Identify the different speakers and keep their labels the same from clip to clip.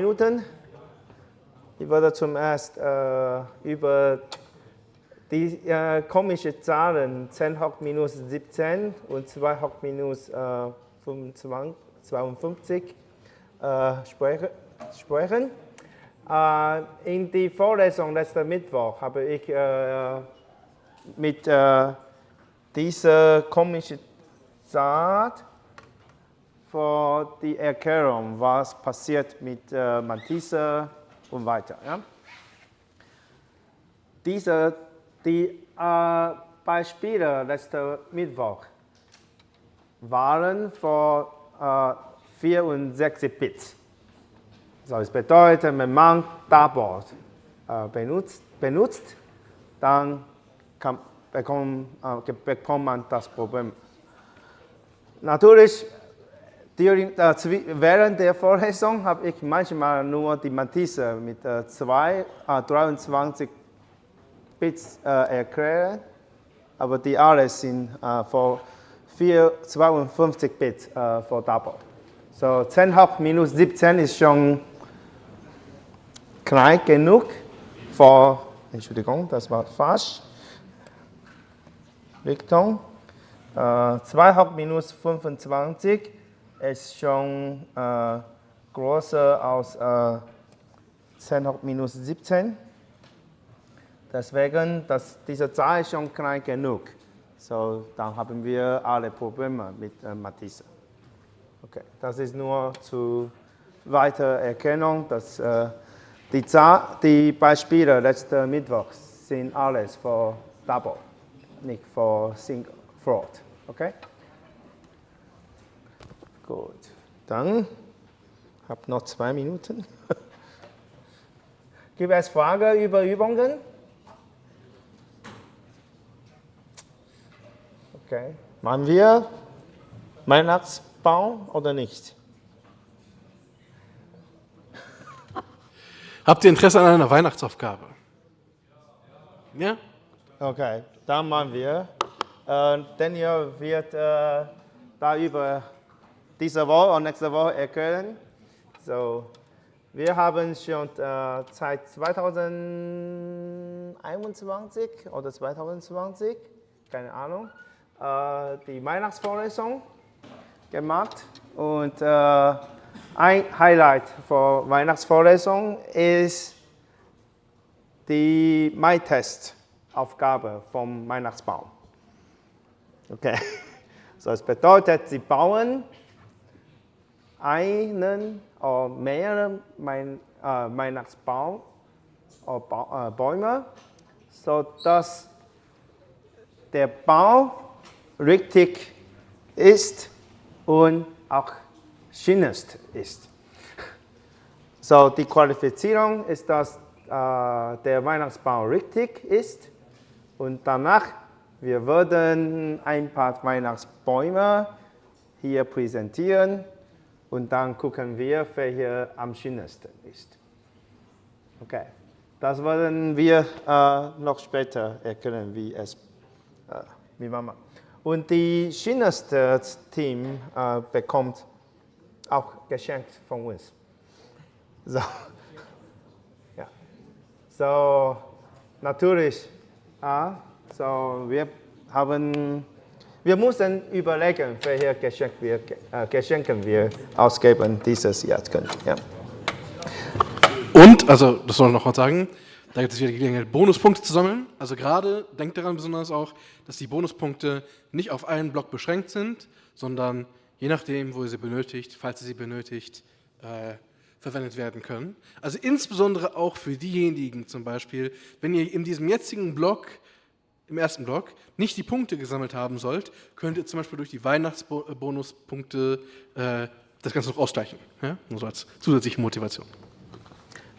Speaker 1: Minuten. Ich würde zum ersten über die komischen Zahlen 10 hoch minus 17 und 2 hoch minus 52 sprechen. In die Vorlesung letzten Mittwoch habe ich mit dieser komischen Zahl für die Erklärung, was passiert mit Mantisse und weiter. Ja? Die Beispiele letzten Mittwoch waren für 64 Bits. So, das bedeutet, wenn man Double benutzt, dann bekommt man das Problem. Natürlich, während der Vorlesung habe ich manchmal nur die Mantisse mit 23 Bits erklärt, aber die alle sind für 52 Bits für Double. So 10 hoch minus 17 ist schon klein genug für, Entschuldigung, das war falsch, Richtung. 2 hoch minus 25 ist schon größer als 10 hoch minus 17. Deswegen, diese Zahl ist schon klein genug. So, dann haben wir alle Probleme mit Mantisse. Okay, das ist nur zur Weitererkennung, dass die Beispiele letzten Mittwoch sind alles für Double, nicht für Single Float. Okay? Gut, dann habe ich noch 2 Minuten. Gibt es Fragen über Übungen? Okay. Machen wir Weihnachtsbaum oder nicht?
Speaker 2: Habt ihr Interesse an einer Weihnachtsaufgabe? Ja?
Speaker 1: Okay, dann machen wir. Daniel wird darüber diese Woche und nächste Woche erklären. So, wir haben schon seit 2021 oder 2020, keine Ahnung, die Weihnachtsvorlesung gemacht. Und ein Highlight für Weihnachtsvorlesung ist die Mai-Test-Aufgabe vom Weihnachtsbaum. Okay, so das bedeutet, Sie bauen einen oder mehrere Weihnachtsbaum oder Bäume, sodass der Baum richtig ist und auch schönst ist. So, die Qualifizierung ist, dass der Weihnachtsbaum richtig ist und danach wir würden ein paar Weihnachtsbäume hier präsentieren und dann gucken wir, welcher am schönsten ist. Okay, das werden wir noch später erkennen, wie man macht. Und die schönste Team bekommt auch geschenkt von uns. So, ja. So natürlich, so wir müssen überlegen, welche Geschenke wir ausgeben dieses Jahr können. Ja.
Speaker 2: Und, also das soll ich noch mal sagen, da gibt es wieder die Gelegenheit, Bonuspunkte zu sammeln. Also gerade, denkt daran besonders auch, dass die Bonuspunkte nicht auf einen Block beschränkt sind, sondern je nachdem, wo ihr sie benötigt, falls ihr sie benötigt, verwendet werden können. Also insbesondere auch für diejenigen zum Beispiel, wenn ihr in diesem jetzigen Block, im ersten Block, nicht die Punkte gesammelt haben sollt, könnt ihr zum Beispiel durch die Weihnachtsbonuspunkte das Ganze noch ausgleichen. Ja? Nur so als zusätzliche Motivation.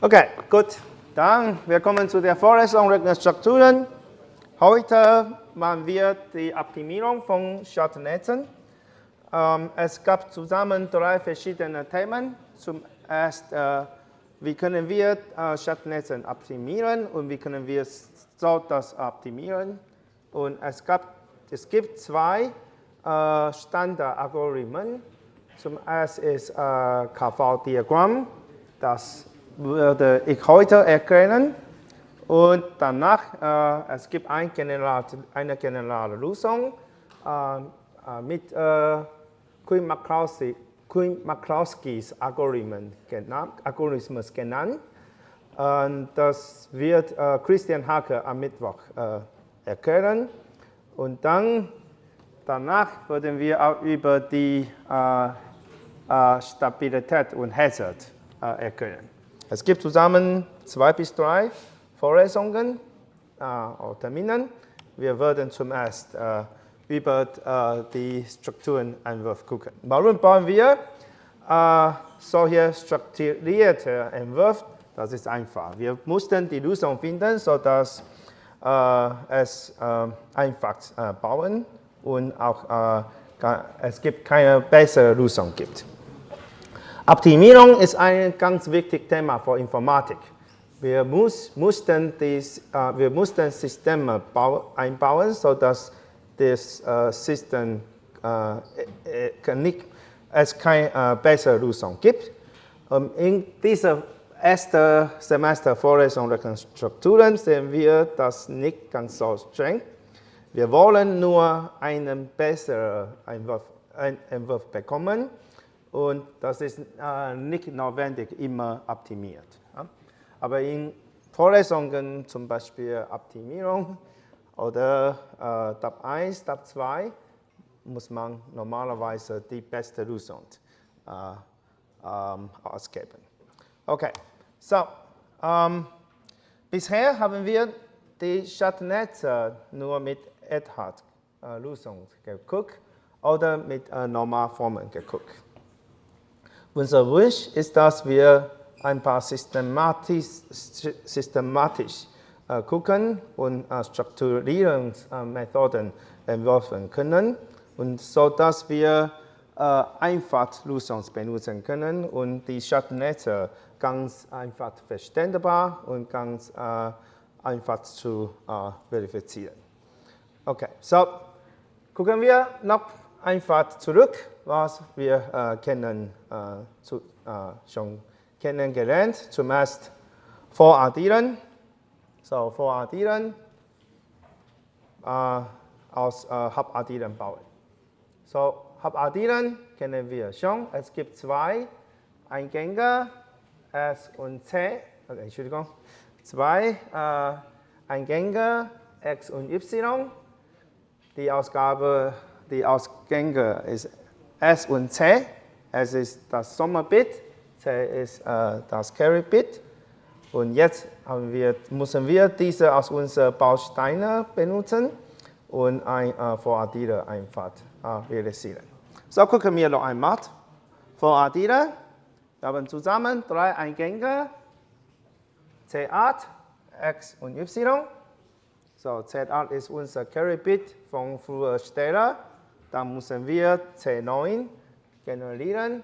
Speaker 1: Okay, gut. Dann, wir kommen zu der Vorlesung Rechnerstrukturen. Heute machen wir die Optimierung von Schaltnetzen. Es gab zusammen 3 verschiedene Themen. Zum ersten, wie können wir Schaltnetze optimieren und wie können wir das optimieren. Und es gibt 2 Standardalgorithmen. Zum ersten ist KV-Diagramm. Das würde ich heute erklären. Und danach, es gibt eine generelle Lösung mit Quinn-Maklowskis Algorithmus genannt. Und das wird Christian Hake am Mittwoch erklären. Und danach würden wir auch über die Stabilität und Hazard erklären. Es gibt zusammen 2 bis 3 Vorlesungen oder Termine. Wir werden zuerst über die Strukturenentwurf gucken. Warum bauen wir solche strukturierte Entwürfe? Das ist einfach. Wir mussten die Lösung finden, sodass es einfach bauen und auch es gibt keine bessere Lösung gibt. Optimierung ist ein ganz wichtiges Thema für Informatik. Wir mussten Systeme einbauen, sodass das System es keine bessere Lösung gibt. In dieser ersten Semester Vorlesung Rechnerstrukturen sehen wir das nicht ganz so streng. Wir wollen nur einen besseren Entwurf bekommen und das ist nicht notwendig immer optimiert. Aber in Vorlesungen, zum Beispiel Optimierung oder Tab 1, Tab 2, muss man normalerweise die beste Lösung ausgeben. Okay, so, bisher haben wir die Schattennetze nur mit Ad-Hoc-Lösungen geguckt oder mit Normalformen geguckt. Unser Wunsch ist, dass wir ein paar systematisch gucken und Strukturierungsmethoden entwerfen können, und so dass wir einfach Lösungen benutzen können und die Schattennetze ganz einfach verständbar und ganz einfach zu verifizieren. Okay, so gucken wir noch einfach zurück, was wir schon kennengelernt. Zuerst voraddieren. So, voraddieren aus Hauptaddieren bauen. So, Hauptaddieren kennen wir schon. Es gibt 2 Eingänge, S und C. Okay, Entschuldigung. 2 Eingänge, X und Y. Die Ausgänge ist S und C. S ist das Sommerbit, C ist das Carry-Bit. Und jetzt müssen wir diese aus unseren Bausteinen benutzen und ein Voraddieren einfach realisieren. So, gucken wir noch einmal. Voraddieren. Wir haben zusammen 3 Eingänge, C8, X und Y. So, Z8 ist unser Carry-Bit von früher Stelle. Dann müssen wir C9 generieren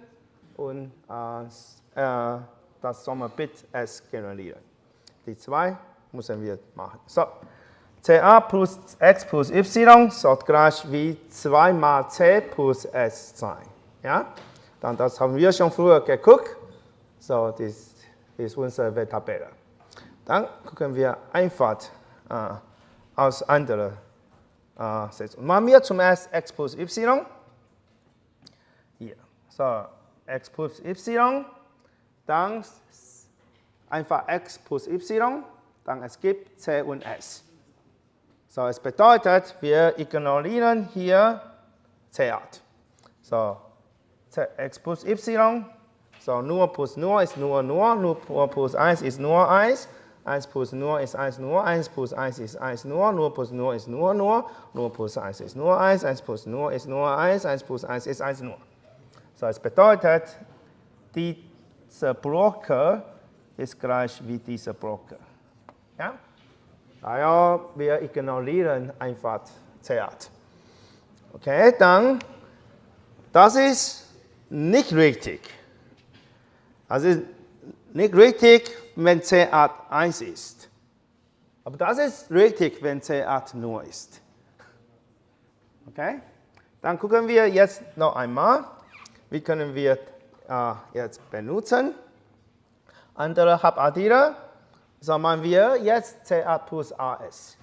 Speaker 1: und das Sommerbit S generieren. Die 2 müssen wir machen. So, CA plus X plus Y soll gleich wie 2 mal C plus S sein. Ja? Dann das haben wir schon früher geguckt. So, das ist unsere Werttabelle. Dann gucken wir einfach aus anderen Sätzen. Machen wir zuerst X plus Y. Hier. So, X plus Y. Dann einfach X plus Y. Dann es gibt C und S. So, es bedeutet, wir ignorieren hier C8. So, X plus Y. So, nur plus nur ist nur, nur plus 1 ist nur 1. 1 plus nur ist 1 nur, 1 plus 1 ist 1 nur plus nur ist nur plus 1 ist nur 1, 1 plus nur ist nur 1, 1 plus 1 ist 1 nur. So, es bedeutet, dieser Blocker ist gleich wie dieser Blocker. Ja? Daher wir ignorieren einfach C8. Okay, dann, das ist nicht richtig. Das ist nicht richtig, wenn C8 1 ist. Aber das ist richtig, wenn C8 nur ist. Okay? Dann gucken wir jetzt noch einmal, wie können wir jetzt benutzen. andere Habaddierer. So machen wir jetzt C8 plus AS.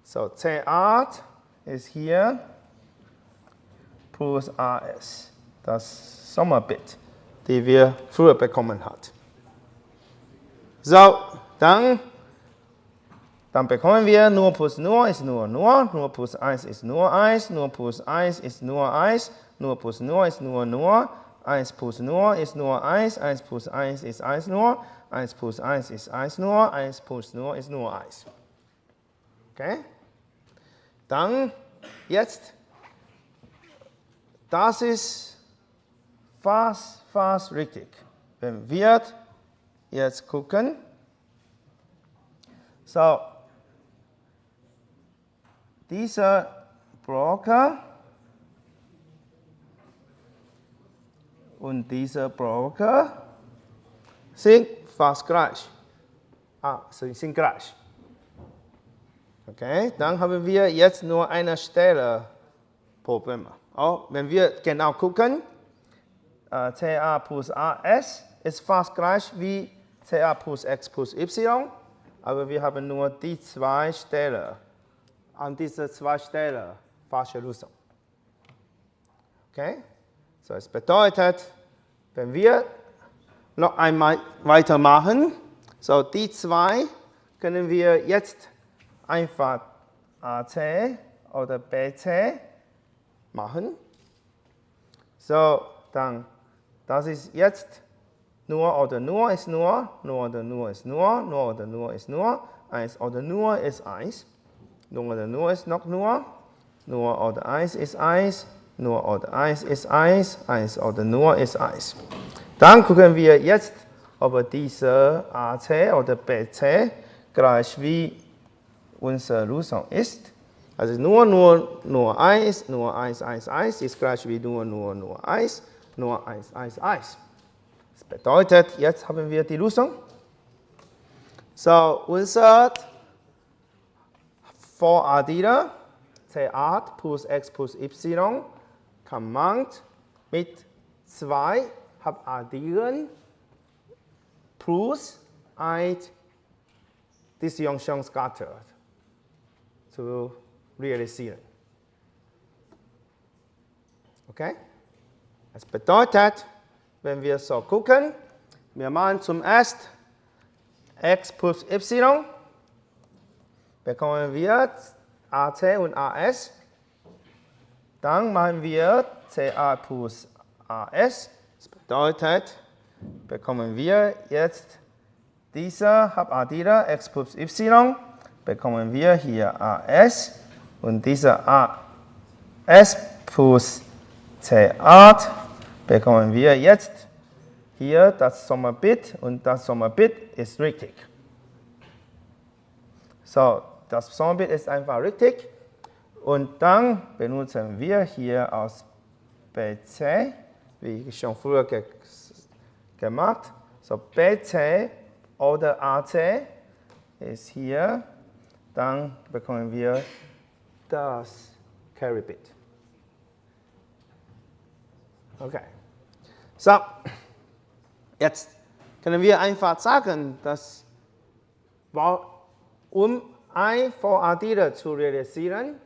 Speaker 1: So C8 ist hier plus AS. Das Sommerbit, die wir früher bekommen haben. So, dann bekommen wir nur plus nur ist nur plus 1 ist nur 1, nur plus 1 ist nur 1, nur plus nur ist nur, 1 plus nur ist nur 1, 1 plus 1 ist 1 nur, 1 plus 1 ist 1 nur, 1 plus nur ist nur 1. Okay? Dann jetzt, das ist fast richtig. Wenn wir jetzt gucken, so, dieser Broker und dieser Broker sind fast gleich. Sie sind gleich. Okay, dann haben wir jetzt nur eine Stelle Probleme. Auch wenn wir genau gucken, CA plus AS ist fast gleich wie CA plus X plus Y, aber wir haben nur die zwei Stellen. An diese zwei Stellen falsche Lösung. Okay? So, es bedeutet, wenn wir noch einmal weitermachen, so die zwei können wir jetzt einfach AC oder BC machen. So, dann, das ist jetzt nur oder nur ist nur oder nur ist nur oder nur ist nur, 1 oder nur ist 1. Nur oder nur ist noch nur oder 1 ist 1, nur oder 1 ist 1, 1 oder nur ist 1. Dann gucken wir jetzt, ob diese AC oder BC gleich wie unsere Lösung ist. Also nur 1, nur 1, 1, 1 ist gleich wie nur 1, nur 1, 1, 1. Das bedeutet, jetzt haben wir die Lösung. So, unser Voraddierer C8 plus X plus Y kann man mit 2 Habaddieren plus ein Disjunktionsgatter zu realisieren. Okay? Das bedeutet, wenn wir so gucken, wir machen zum ersten X plus Y, bekommen wir AC und AS. Dann machen wir CA plus AS. Das bedeutet, bekommen wir jetzt dieser Habaddierer X plus Y, bekommen wir hier AS und dieser AS plus C8 bekommen wir jetzt hier das Sommerbit und das Sommerbit ist richtig. So, das Sommerbit ist einfach richtig und dann benutzen wir hier aus BC, wie ich schon früher gemacht. So, BC oder AC ist hier, dann bekommen wir das Carry-Bit. Okay. So, jetzt können wir einfach sagen, dass um ein Voraddierer zu realisieren,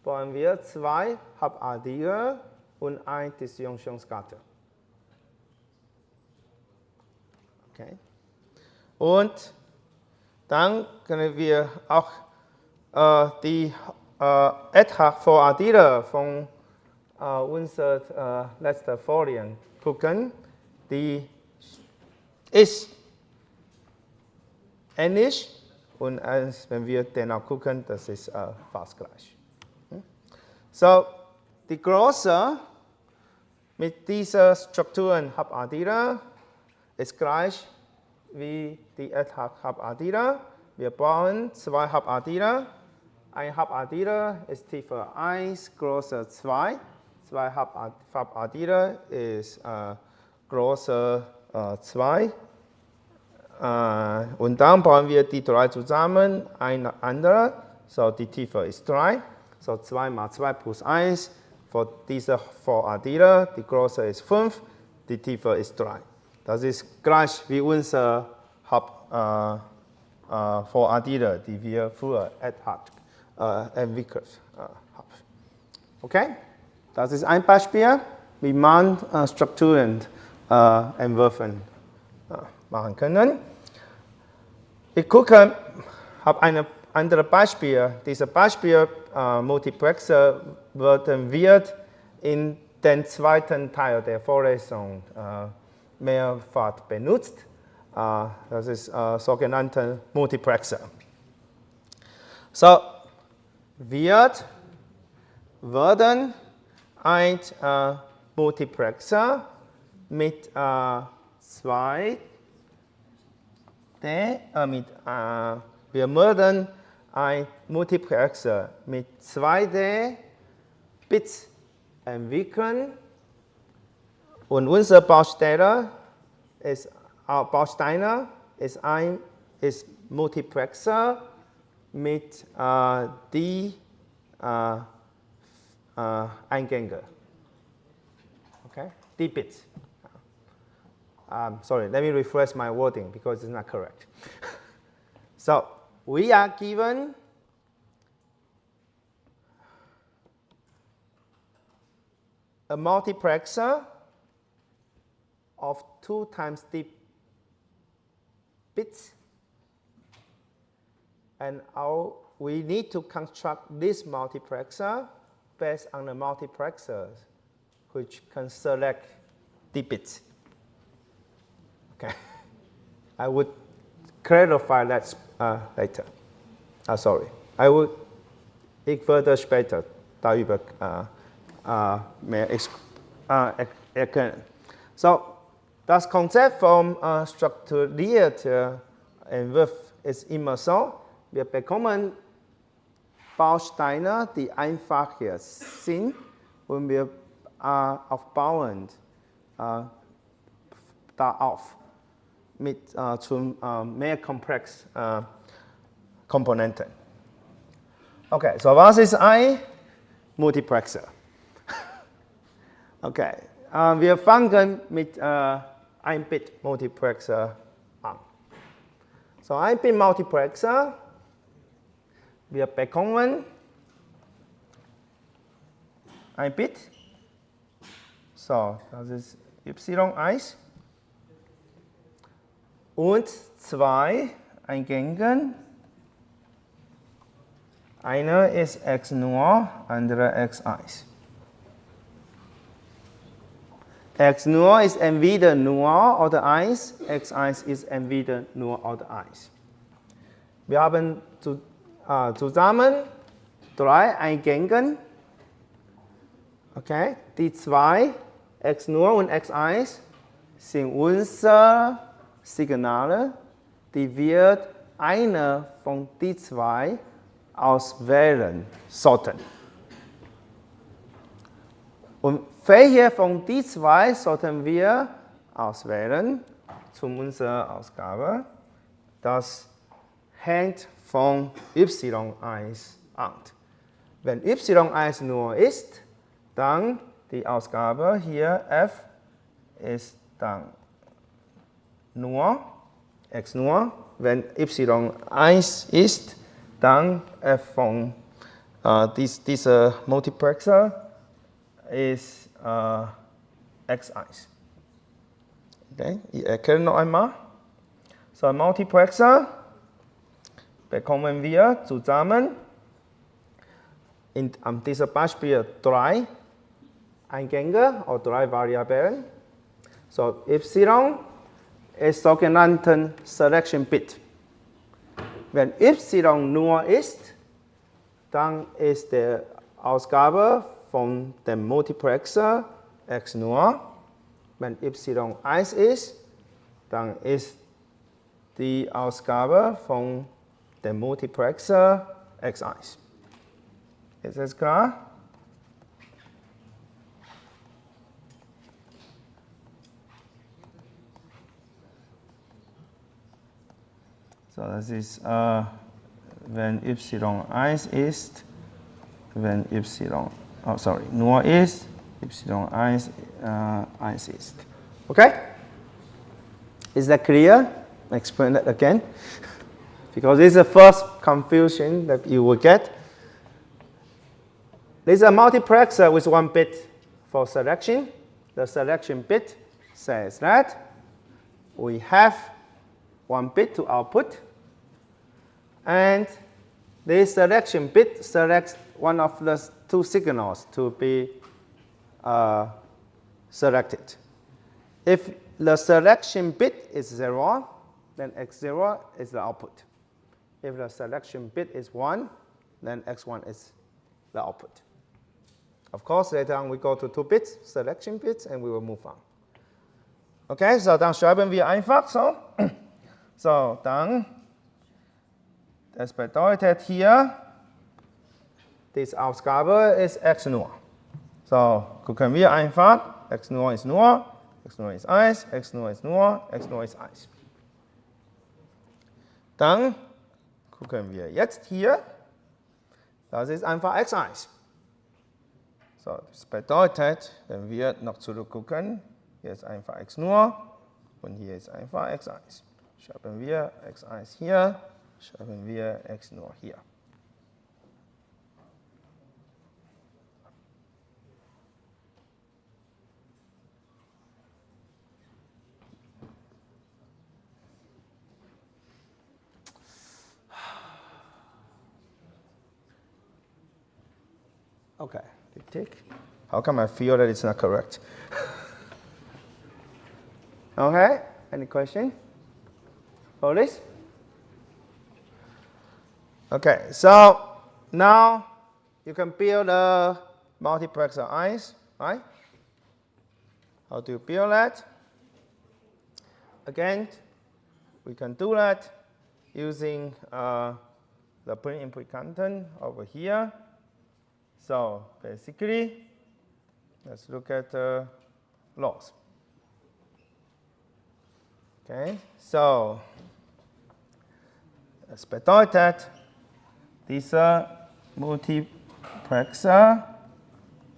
Speaker 1: brauchen wir 2 Habaddierer und ein Disjunktionsgatter. Okay. Und dann können wir auch die Voraddierer von unserer letzten Folien gucken. Die ist ähnlich. Und wenn wir danach gucken, das ist fast gleich. So, die Größe mit dieser Strukturen Habaddierer ist gleich wie die Habaddierer. Wir brauchen 2 Habaddierer. Ein Habaddierer ist Tiefe 1, Größe 2. 2 Habaddierer ist Größe 2. Und dann brauchen wir die 3 zusammen, eine andere, so die Tiefe ist 3, so 2 mal 2 plus 1, für diese Voraddierer, die Größe ist 5, die Tiefe ist 3. Das ist gleich wie unser Voradierer, die wir früher ad hoc entwickelt haben. Okay? Das ist ein Beispiel, wie man Strukturen entwerfen machen können. Ich gucke, habe ein anderes Beispiel. Dieses Beispiel Multiplexer wird in den zweiten Teil der Vorlesung mehrfach benutzt. Das ist sogenannte Multiplexer. So, wir werden ein Multiplexer mit 2D, wir würden ein Multiplexer mit 2D Bits entwickeln und unser Bausteiner ist Multiplexer mit die Eingänge. Okay? Die Bits. Sorry, let me rephrase my wording because it's not correct. So, we are given a multiplexer of 2 times the bits, and we need to construct this multiplexer based on the multiplexers which can select the bits. Okay, I would clarify that later. Sorry, I would further später darüber mehr erklären. So, das Konzept vom strukturierten Entwurf ist immer so, wir bekommen Bausteine, die einfacher sind, und wir aufbauend darauf mit mehr komplex Komponenten. Okay, so was ist ein Multiplexer? Okay, wir fangen mit 1-Bit-Multiplexer an. So, 1-Bit-Multiplexer, wir bekommen ein Bit. So, das ist y1 und 2 Eingänge. Einer ist x0, andere x1. x0 ist entweder 0 oder 1, x1 ist entweder 0 oder 1. Wir haben zusammen 3 Eingänge. Okay, die 2, x0 und x1, sind unsere Signale, die wird einer von die 2 auswählen sollten. Und welche von die 2 sollten wir auswählen zu unserer Ausgabe? Das hängt von y1 ab. Wenn y1 nur ist, dann die Ausgabe hier f ist dann nur x nur. Wenn y1 ist, dann f von dieser Multiplexer ist x1. Okay, ich erkläre noch einmal. So, ein Multiplexer bekommen wir zusammen an diesem Beispiel 3 Eingänge oder 3 Variablen. So, y ist sogenannten Selection Bit. Wenn y nur ist, dann ist die Ausgabe von dem Multiplexer x nur. Wenn y1 ist, dann ist die Ausgabe von dem Multiplexer x1. Ist das klar? So, das ist, wenn y1 ist, wenn nur ist, y1 1 ist. Okay? Is that clear? Explain that again. Because this is the first confusion that you will get. This is a multiplexer with 1 bit for selection. The selection bit says that we have 1 bit to output. And this selection bit selects one of the 2 signals to be selected. If the selection bit is 0, then x0 is the output. If the selection bit is 1, then x1 is the output. Of course, later on we go to 2 bits, selection bits, and we will move on. Okay, so dann schreiben wir einfach so. So, dann, das bedeutet hier, diese Ausgabe ist x nur. So, gucken wir einfach, x nur ist nur, x nur ist 1, x nur ist nur, x nur ist 1. Dann gucken wir jetzt hier, das ist einfach x1. So, das bedeutet, wenn wir noch zurückgucken, hier ist einfach x nur und hier ist einfach x1. Schreiben wir x1 hier, schreiben wir x nur hier. Okay, tick. How come I feel that it's not correct? Okay, any question for this? Okay, so now you can build a multiplexer eyes, right? How do you build that? Again, we can do that using the print input content over here. So basically, let's look at the loss. Okay, so das bedeutet, dieser Multiplexer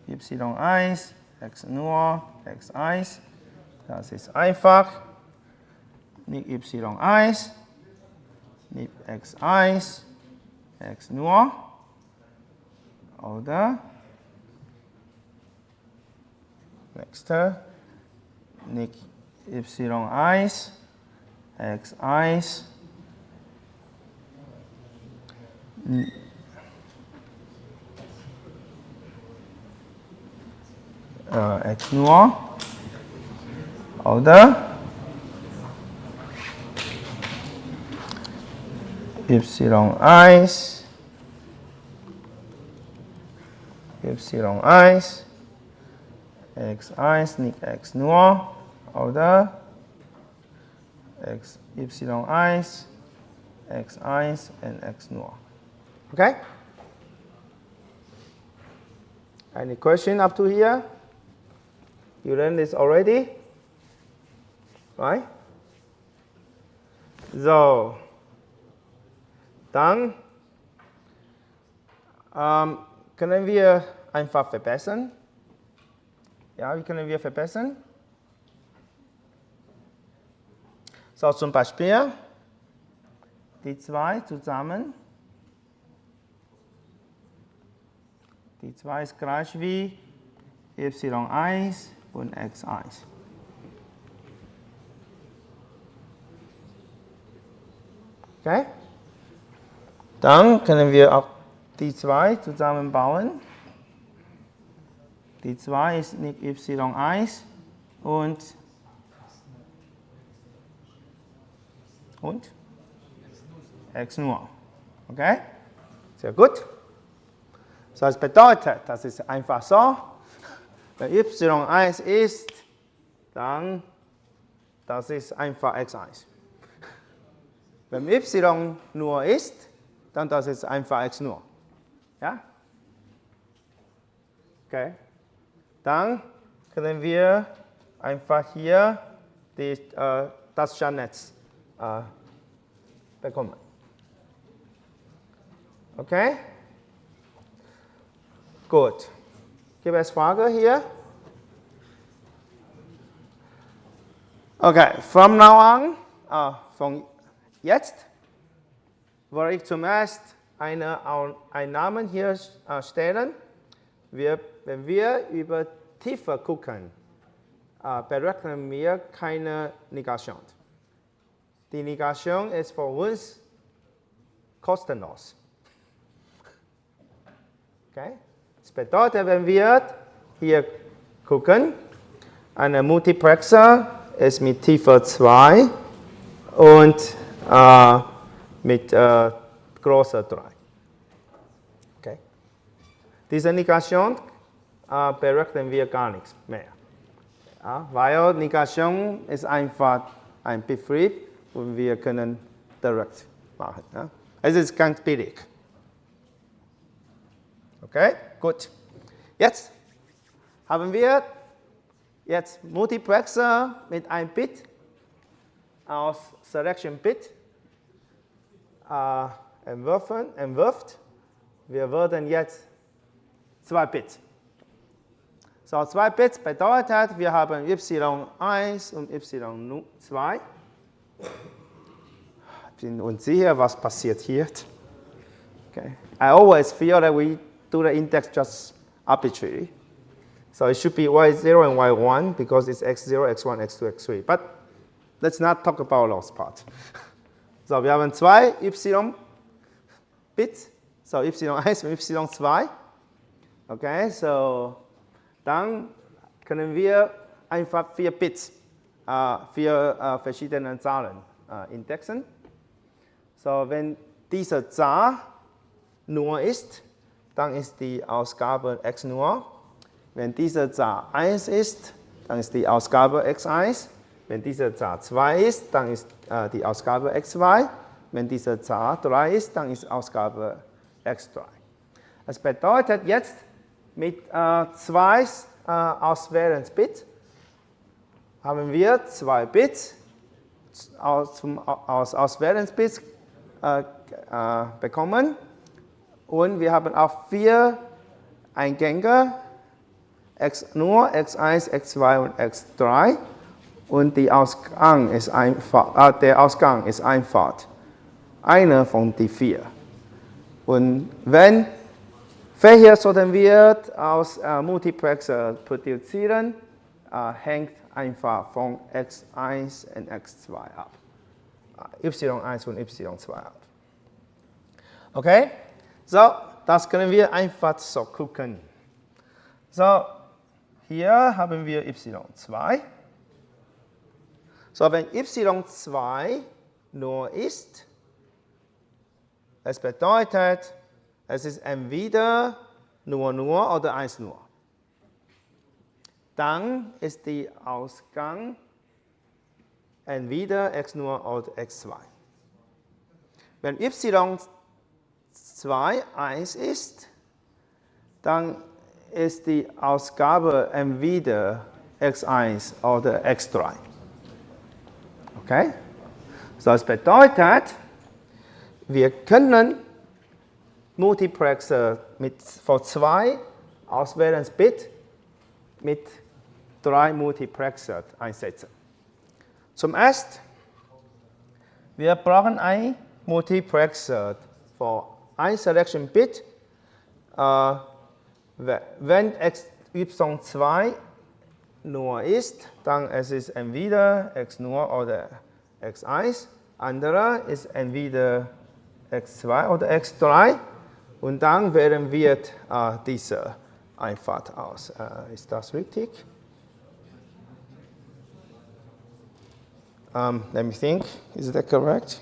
Speaker 1: y1, x nur, x1, das ist einfach, nicht y1, nicht x1, x nur, oder nächste, nicht y1, x1, x nur, oder y1, y1, x1, nicht x nur, oder y1, x1, and x nur. Okay? Any question up to here? You learned this already? Right? So, dann können wir einfach verbessern. Ja, wie können wir verbessern? So, zum Beispiel die 2 zusammen. Die 2 ist gleich wie y1 und x1. Okay? Dann können wir auch die 2 zusammenbauen. Die 2 ist nicht y1 und x nur. Okay? Sehr gut. So, das bedeutet, das ist einfach so, wenn y1 ist, dann das ist einfach x1. Wenn y nur ist, dann das ist einfach x nur. Ja? Okay. Dann können wir einfach hier das Scharnetz bekommen. Okay? Gut. Gibt es Fragen hier? Okay, from now on, von jetzt, werde ich zuerst einen Namen hier stellen. Wenn wir über Tiefe gucken, berechnen wir keine Negation. Die Negation ist für uns kostenlos. Okay? Das bedeutet, wenn wir hier gucken, eine Multiplexer ist mit Tiefe 2 und mit Größe 3. Okay? Diese Negation berechnen wir gar nichts mehr. Ja, weil Negation ist einfach ein Betrieb und wir können direkt machen. Ja? Es ist ganz billig. Okay, gut. Jetzt haben wir Multiplexer mit einem Bit aus Selection Bit entwirft. Wir würden jetzt 2 Bits. So, 2 Bits bedeutet, wir haben y1 und y2. Ich bin unsicher, was passiert hier. Okay. I always feel that we do the index just arbitrarily. So it should be y0 and y1 because it's x0, x1, x2, x3. But let's not talk about those parts. So, wir haben 2 y-Bits, so y1 und y2. Okay, so dann können wir einfach 4 Bits, 4 verschiedene Zahlen indexen. So, wenn diese Zahl nur ist, dann ist die Ausgabe x nur. Wenn diese Zahl 1 ist, dann ist die Ausgabe x1. Wenn diese Zahl 2 ist, dann ist die Ausgabe x2. Wenn diese Zahl 3 ist, dann ist Ausgabe x3. Das bedeutet jetzt, mit 2 Auswählungsbits haben wir 2 Bits aus Auswählungsbits bekommen. Und wir haben auch 4 Eingänge, x0, x1, x2 und x3. Und der Ausgang ist einfach einer von den 4. Und wenn welcher sollten wir aus Multiplexer produzieren, hängt einfach von x1 und x2 ab. y1 und y2 ab. Okay? So, das können wir einfach so gucken. So, hier haben wir y2. So, wenn y2 nur ist, es bedeutet, es ist entweder nur oder 1 nur. Dann ist der Ausgang entweder x nur oder x2. Wenn y2 1 ist, dann ist die Ausgabe entweder x1 oder x3. Okay? So, das bedeutet, wir können Multiplexer für 2 Auswählungsbits mit 3 Multiplexer einsetzen. Zum Ersten, wir brauchen ein Multiplexer für ein Selection Bit. Wenn y2 nur ist, dann ist es entweder x nur oder x1. Andere ist entweder x2 oder x3. Und dann wählen wir diese einfach aus. Ist das richtig? Let me think. Is that correct?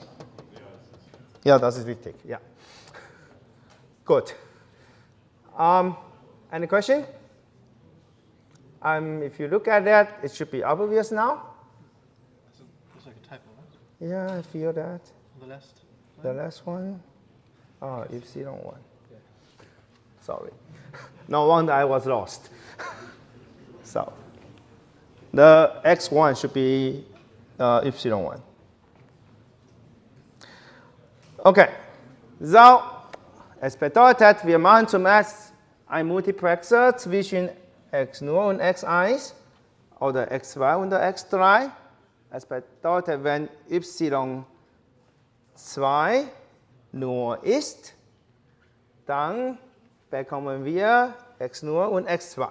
Speaker 1: Ja, das ist richtig. Ja. Gut. Any question? If you look at that, it should be obvious now.
Speaker 2: Looks like a typo, right?
Speaker 1: Yeah, I feel that.
Speaker 2: The last one?
Speaker 1: Oh, y1. Sorry. No wonder I was lost. So, the x1 should be y1. Okay, so, es bedeutet, wir machen zuerst ein Multiplexer zwischen x0 und x1 oder x2 und x3. Es bedeutet, wenn y2 nur ist, dann bekommen wir x nur und x2.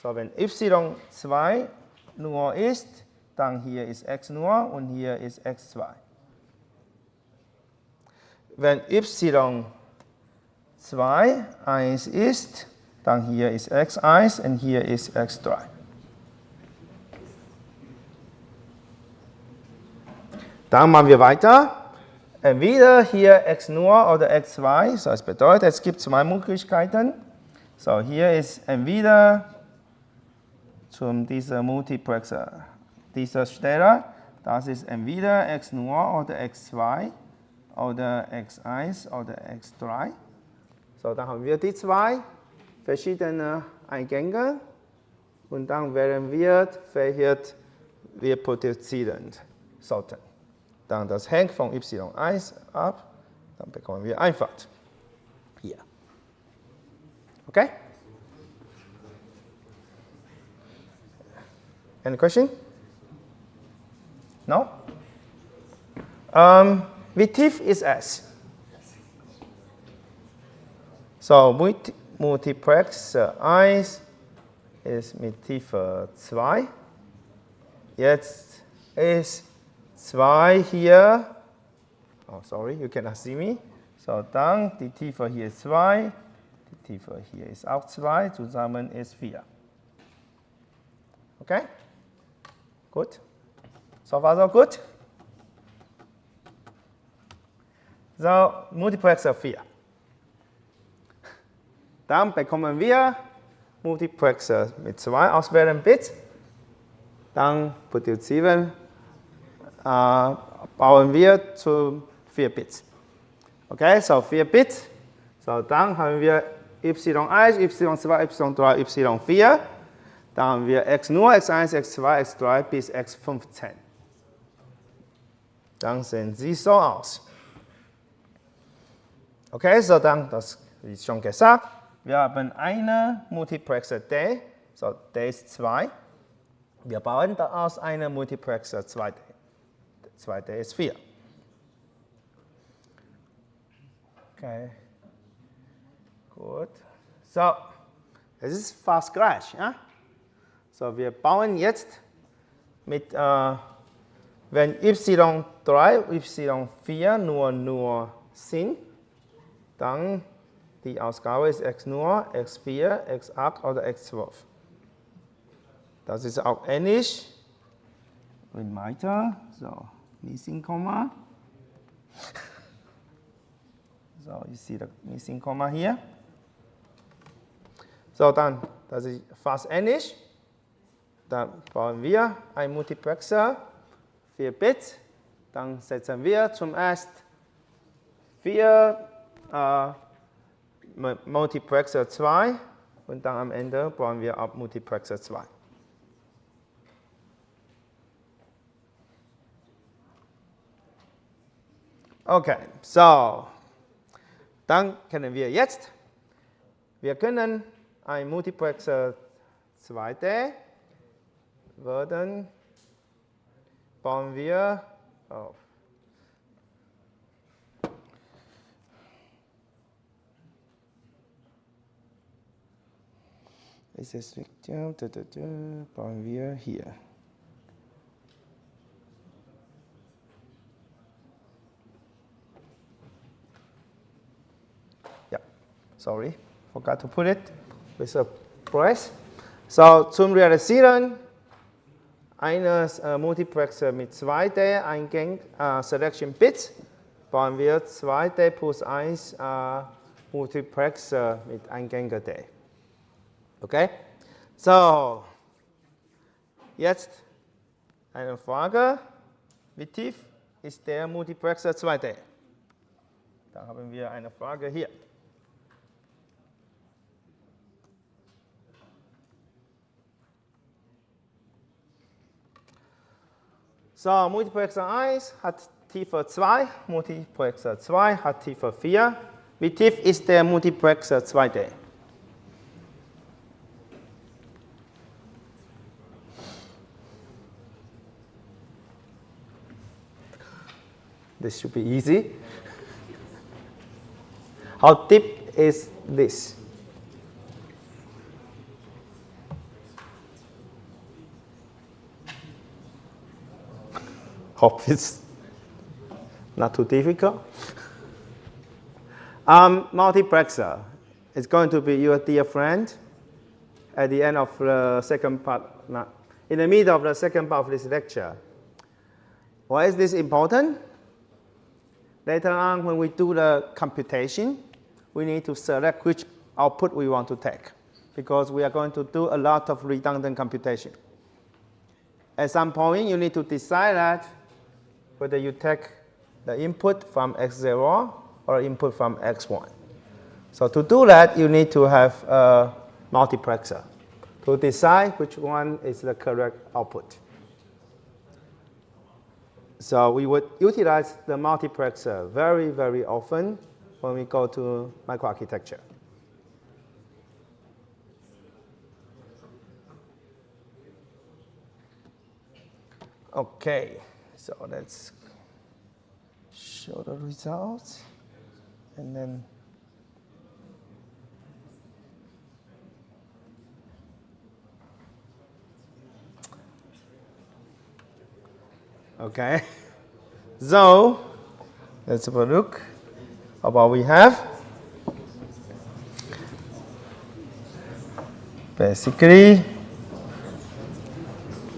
Speaker 1: So, wenn y2 nur ist, dann hier ist x nur und hier ist x2. Wenn y2 1 ist, dann hier ist x1 und hier ist x3. Dann machen wir weiter. Entweder hier x nur oder x2. So, das bedeutet, es gibt zwei Möglichkeiten. So, hier ist entweder dieser Multiplexer, dieser Stelle, das ist entweder x nur oder x2 oder x1 oder x3. So, dann haben wir die zwei verschiedenen Eingänge und dann wählen wir, welche wir produzieren sollten. Dann das hängt von y1 ab, dann bekommen wir einfach hier. Okay? Any question? No? Wie tief ist es? So, Multiplexer 1 ist mit Tiefe 2. Jetzt ist 2 hier. Oh, sorry, you cannot see me. So, dann die Tiefe hier ist 2. Die Tiefe hier ist auch 2. Zusammen ist 4. Okay? Gut. So war so gut. So, Multiplexer 4. Dann bekommen wir Multiplexer mit 2 auswählen Bits. Dann produzieren, bauen wir zu 4 Bits. Okay, so 4 Bits. So, dann haben wir y1, y2, y3, y4. Dann haben wir x nur, x1, x2, x3 bis x15. Dann sehen sie so aus. Okay, so dann, das wie schon gesagt, wir haben eine Multiplexer D, so D ist 2. Wir bauen daraus eine Multiplexer 2D. 2D ist 4. Okay, gut. So, es ist fast gleich. Ja? So, wir bauen jetzt mit, wenn y3, y4 nur sind, dann die Ausgabe ist x nur, x4, x8 oder x12. Das ist auch ähnlich. Und weiter, so, Missing Komma. So, ich sehe das Missing Komma hier. So, dann, das ist fast ähnlich. Dann bauen wir einen Multiplexer, 4 Bits. Dann setzen wir zum ersten 4 Multiplexer 2 und dann am Ende bauen wir auch Multiplexer 2. Okay, so, dann können wir jetzt, wir können ein Multiplexer 2D bauen wir auf. Ist es richtig? Bauen wir hier. Ja, sorry, forgot to put it with a press. So, zum Realisieren eines Multiplexer mit 2D Eingang Selection Bits bauen wir 2D plus 1 Multiplexer mit Eingänge D. Okay? So, jetzt eine Frage. Wie tief ist der Multiplexer 2D? Da haben wir eine Frage hier. So, Multiplexer 1 hat Tiefe 2, Multiplexer 2 hat Tiefe 4. Wie tief ist der Multiplexer 2D? This should be easy. How deep is this? Hope it's not too difficult. Multiplexer is going to be your dear friend at the end of the second part, in the middle of the second part of this lecture. Why is this important? Later on, when we do the computation, we need to select which output we want to take, because we are going to do a lot of redundant computation. At some point, you need to decide that whether you take the input from x0 or input from x1. So to do that, you need to have a multiplexer to decide which one is the correct output. So we would utilize the multiplexer very, very often when we go to microarchitecture. Okay, so let's show the results, and then okay. So let's have a look at what we have. Basically,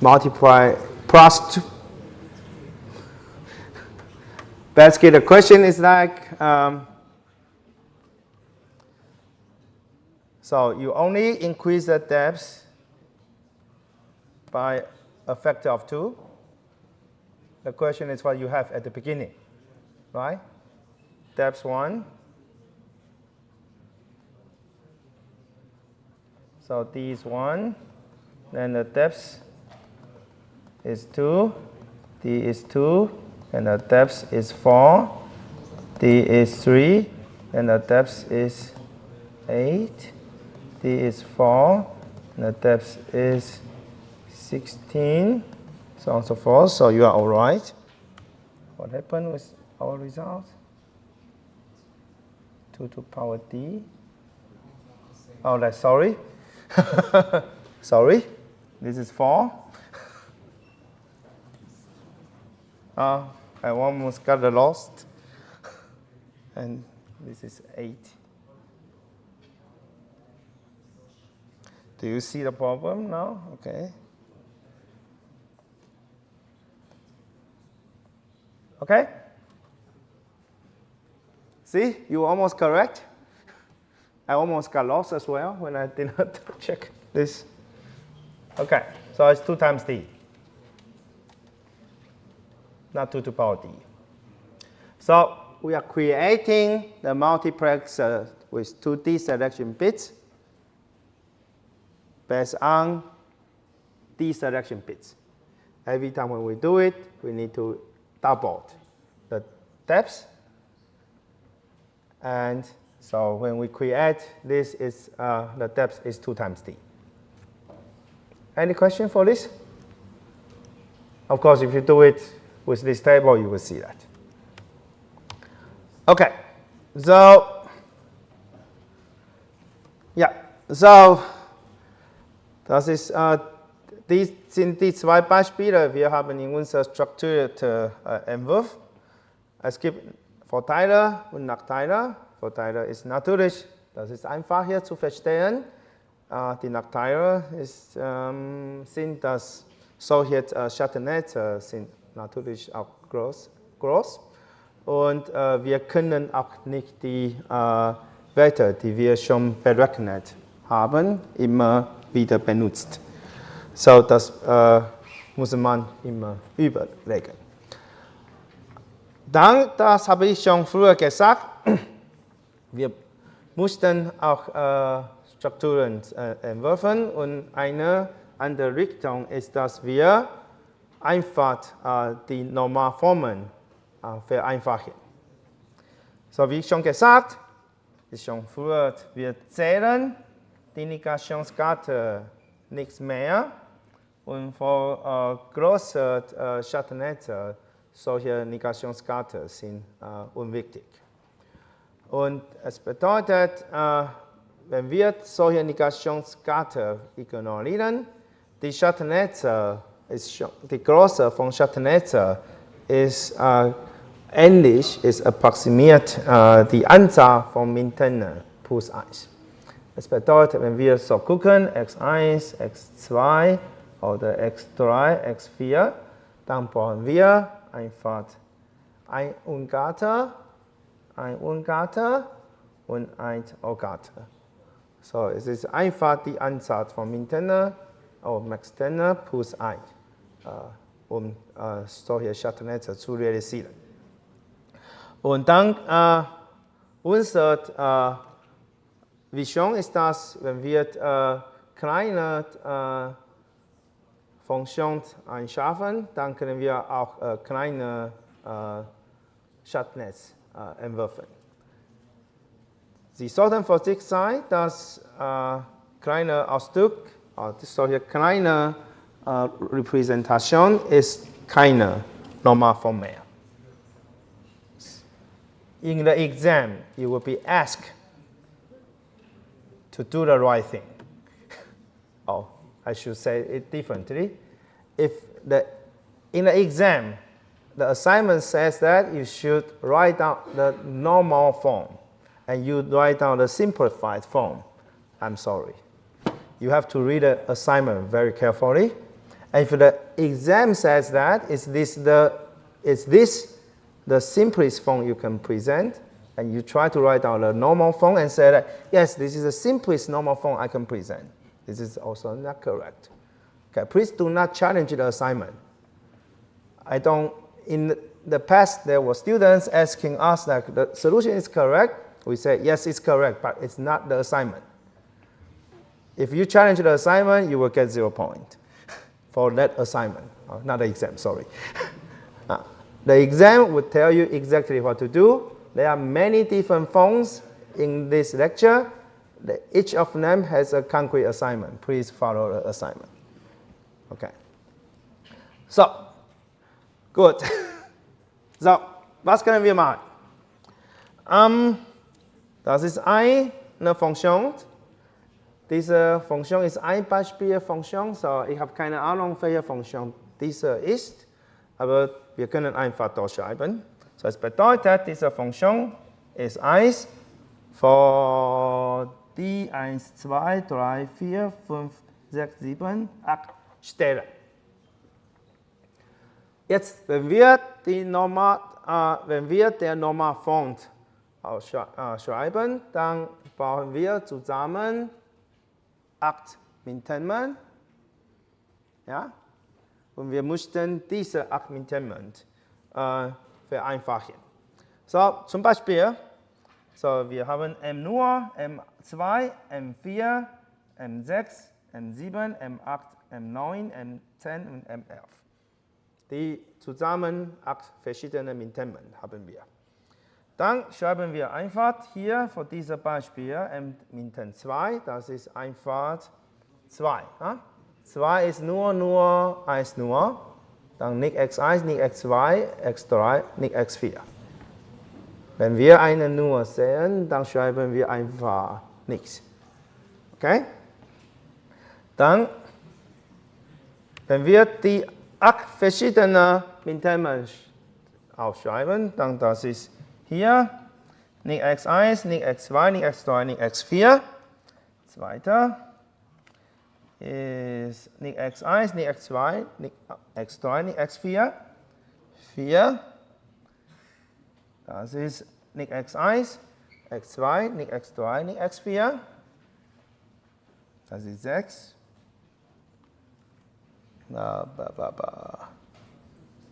Speaker 1: multiply plus 2. Basically, the question is like, so you only increase the depth by a factor of 2. The question is what you have at the beginning, right? Depth 1. So D is 1. Then the depth is 2. D is 2. And the depth is 4. D is 3. And the depth is 8. D is 4. And the depth is 16. So on and so forth. So you are all right. What happened with our result? 2 to power D. Oh, that's sorry. Sorry. This is 4. I almost got lost. And this is 8. Do you see the problem now? Okay. Okay? See, you were almost correct. I almost got lost as well when I did not check this. Okay, so it's 2 times D. Not 2 to the power D. So we are creating the multiplexer with 2 deselection bits based on deselection bits. Every time when we do it, we need to double the depth. And so when we create this, is the depth is 2 times D. Any question for this? Of course, if you do it with this table, you will see that. Okay, so ja, so das ist sind die 2 Beispiele. Wir haben in unserer strukturierten Entwurf. Es gibt Vorteile und Nachteile. Vorteile ist natürlich, das ist einfach hier zu verstehen. Die Nachteile sind, dass solche Schattennetze sind natürlich auch groß. Und wir können auch nicht die Werte, die wir schon berechnet haben, immer wieder benutzt. So, das muss man immer überlegen. Dann, das habe ich schon früher gesagt, wir mussten auch Strukturen entwerfen, und eine andere Richtung ist, dass wir einfach die Normalformen vereinfachen. So, wie schon gesagt, ist schon früher, wir zählen die Negationskarte nichts mehr, und für große Schattennetze solche Negationsgatter sind unwichtig. Und es bedeutet, wenn wir solche Negationsgatter ignorieren, die Schattennetze, die Größe von Schattennetze ist ähnlich, ist approximiert die Anzahl von Minternen plus 1. Das bedeutet, wenn wir so gucken, x1, x2 oder x3, x4, dann brauchen wir einfach ein Ungatter, ein Ungatter und ein Ogatter. So, es ist einfach die Anzahl von Minternen oder Maxternen plus 1, um solche Schattennetze zu realisieren. Und dann unsere Vision ist das, wenn wir kleine Funktionen einschaffen, dann können wir auch kleine Schattennetze entwerfen. Sie sollten vorsichtig sein, dass kleine Ausdruck, solche kleine Repräsentation ist keine Normalform mehr. In the exam, you will be asked to do the right thing. Oh, I should say it differently. In the exam, the assignment says that you should write down the normal form, and you write down the simplified form. I'm sorry. You have to read the assignment very carefully. And if the exam says that, is this the simplest form you can present, and you try to write down the normal form and say that, yes, this is the simplest normal form I can present. This is also not correct. Okay, please do not challenge the assignment. In the past, there were students asking us that the solution is correct. We say, yes, it's correct, but it's not the assignment. If you challenge the assignment, you will get 0 points for that assignment. Not the exam, sorry. The exam would tell you exactly what to do. There are many different forms in this lecture. Each of them has a concrete assignment. Please follow the assignment. Okay. So, gut. So, was können wir machen? Das ist eine Funktion. Diese Funktion ist eine Beispielfunktion. So, ich habe keine Ahnung, welche Funktion diese ist. Aber wir können einfach durchschreiben. So, das bedeutet, diese Funktion ist 1 für die 1, 2, 3, 4, 5, 6, 7, 8 Stellen. Jetzt, wenn wir den Normalform schreiben, dann brauchen wir zusammen 8 Mintermen. Ja? Und wir möchten diese 8 Mintermen vereinfachen. So, zum Beispiel, so, wir haben M nur, M2, M4, M6, M7, M8, M9, M10 und M11. Die zusammen 8 verschiedene Mintermen haben wir. Dann schreiben wir einfach hier für dieses Beispiel M-Minten 2, das ist einfach 2. Ja? 2 ist nur 1 nur, dann nicht x1, nicht x2, x3, nicht x4. Wenn wir eine Nur sehen, dann schreiben wir einfach nichts. Okay? Dann, wenn wir die 8 verschiedenen Mintermen aufschreiben, dann das ist hier nicht x1, nicht x2, nicht x3, nicht x4. Zweiter ist nicht x1, nicht x2, nicht x3, nicht x4. 4. Das ist nicht x1, x2, nicht x3, nicht x4. Das ist 6.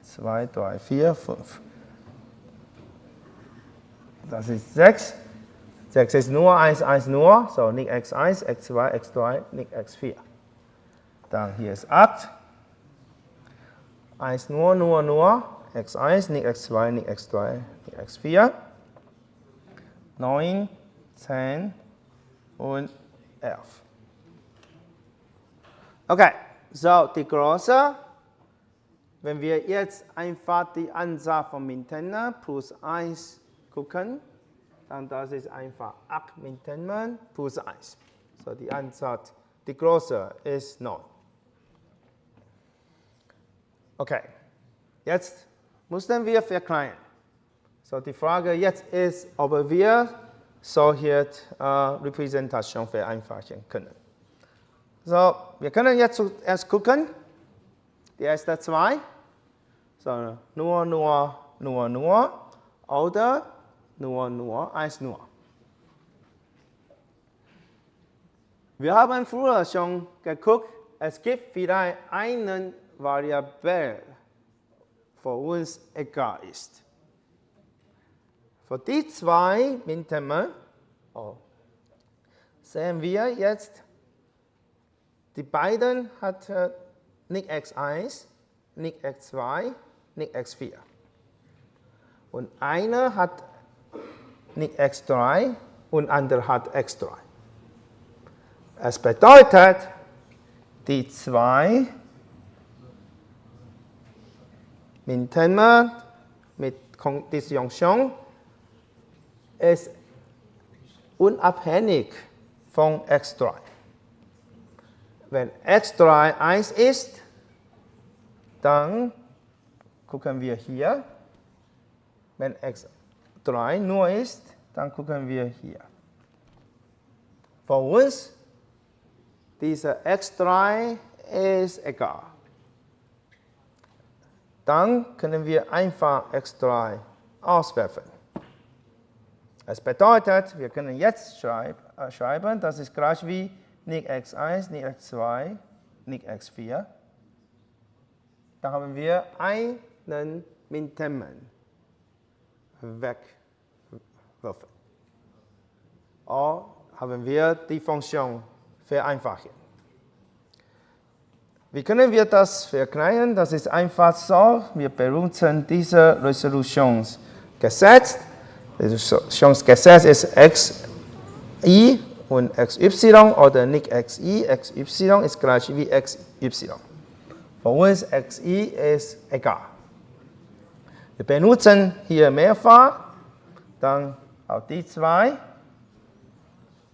Speaker 1: 2, 3, 4, 5. Das ist 6. 6 ist nur 1, 1 nur, so nicht x1, x2, x3, nicht x4. Dann hier ist 8. 1 nur, x1, nicht x2, nicht x3, nicht x4. 9, 10 und 11. Okay, so die Größe wenn wir jetzt einfach die Anzahl von Mintermen plus 1 gucken, dann das ist einfach 8 Mintermen plus 1. So die Anzahl, die Größe ist 9. Okay, jetzt müssen wir verkleinern. So die Frage jetzt ist, ob wir solche Repräsentation vereinfachen können. So, wir können jetzt zuerst gucken, die ersten zwei, so nur oder nur, 1 nur. Wir haben früher schon geguckt, es gibt vielleicht eine Variable, für uns egal ist. Für die zwei Mintermen sehen wir jetzt, die beiden hat nicht x1, nicht x2, nicht x4. Und eine hat nicht x3 und andere hat x3. Es bedeutet, die zwei Mintermen mit Disjunktion ist unabhängig von x3. Wenn x3 1 ist, dann gucken wir hier. Wenn x3 nur ist, dann gucken wir hier. Für uns, diese x3 ist egal. Dann können wir einfach x3 auswerfen. Das bedeutet, wir können jetzt schreiben, das ist gleich wie nicht x1, nicht x2, nicht x4. Da haben wir einen Mintermen wegwerfen. Oder haben wir die Funktion vereinfachen. Wie können wir das verkleinern? Das ist einfach so. Wir benutzen dieses Resolutionsgesetz. Das Resolutionsgesetz ist xi und xy oder nicht xi, xy ist gleich wie xy. Für uns xi ist egal. Wir benutzen hier mehrfach, dann auch die zwei.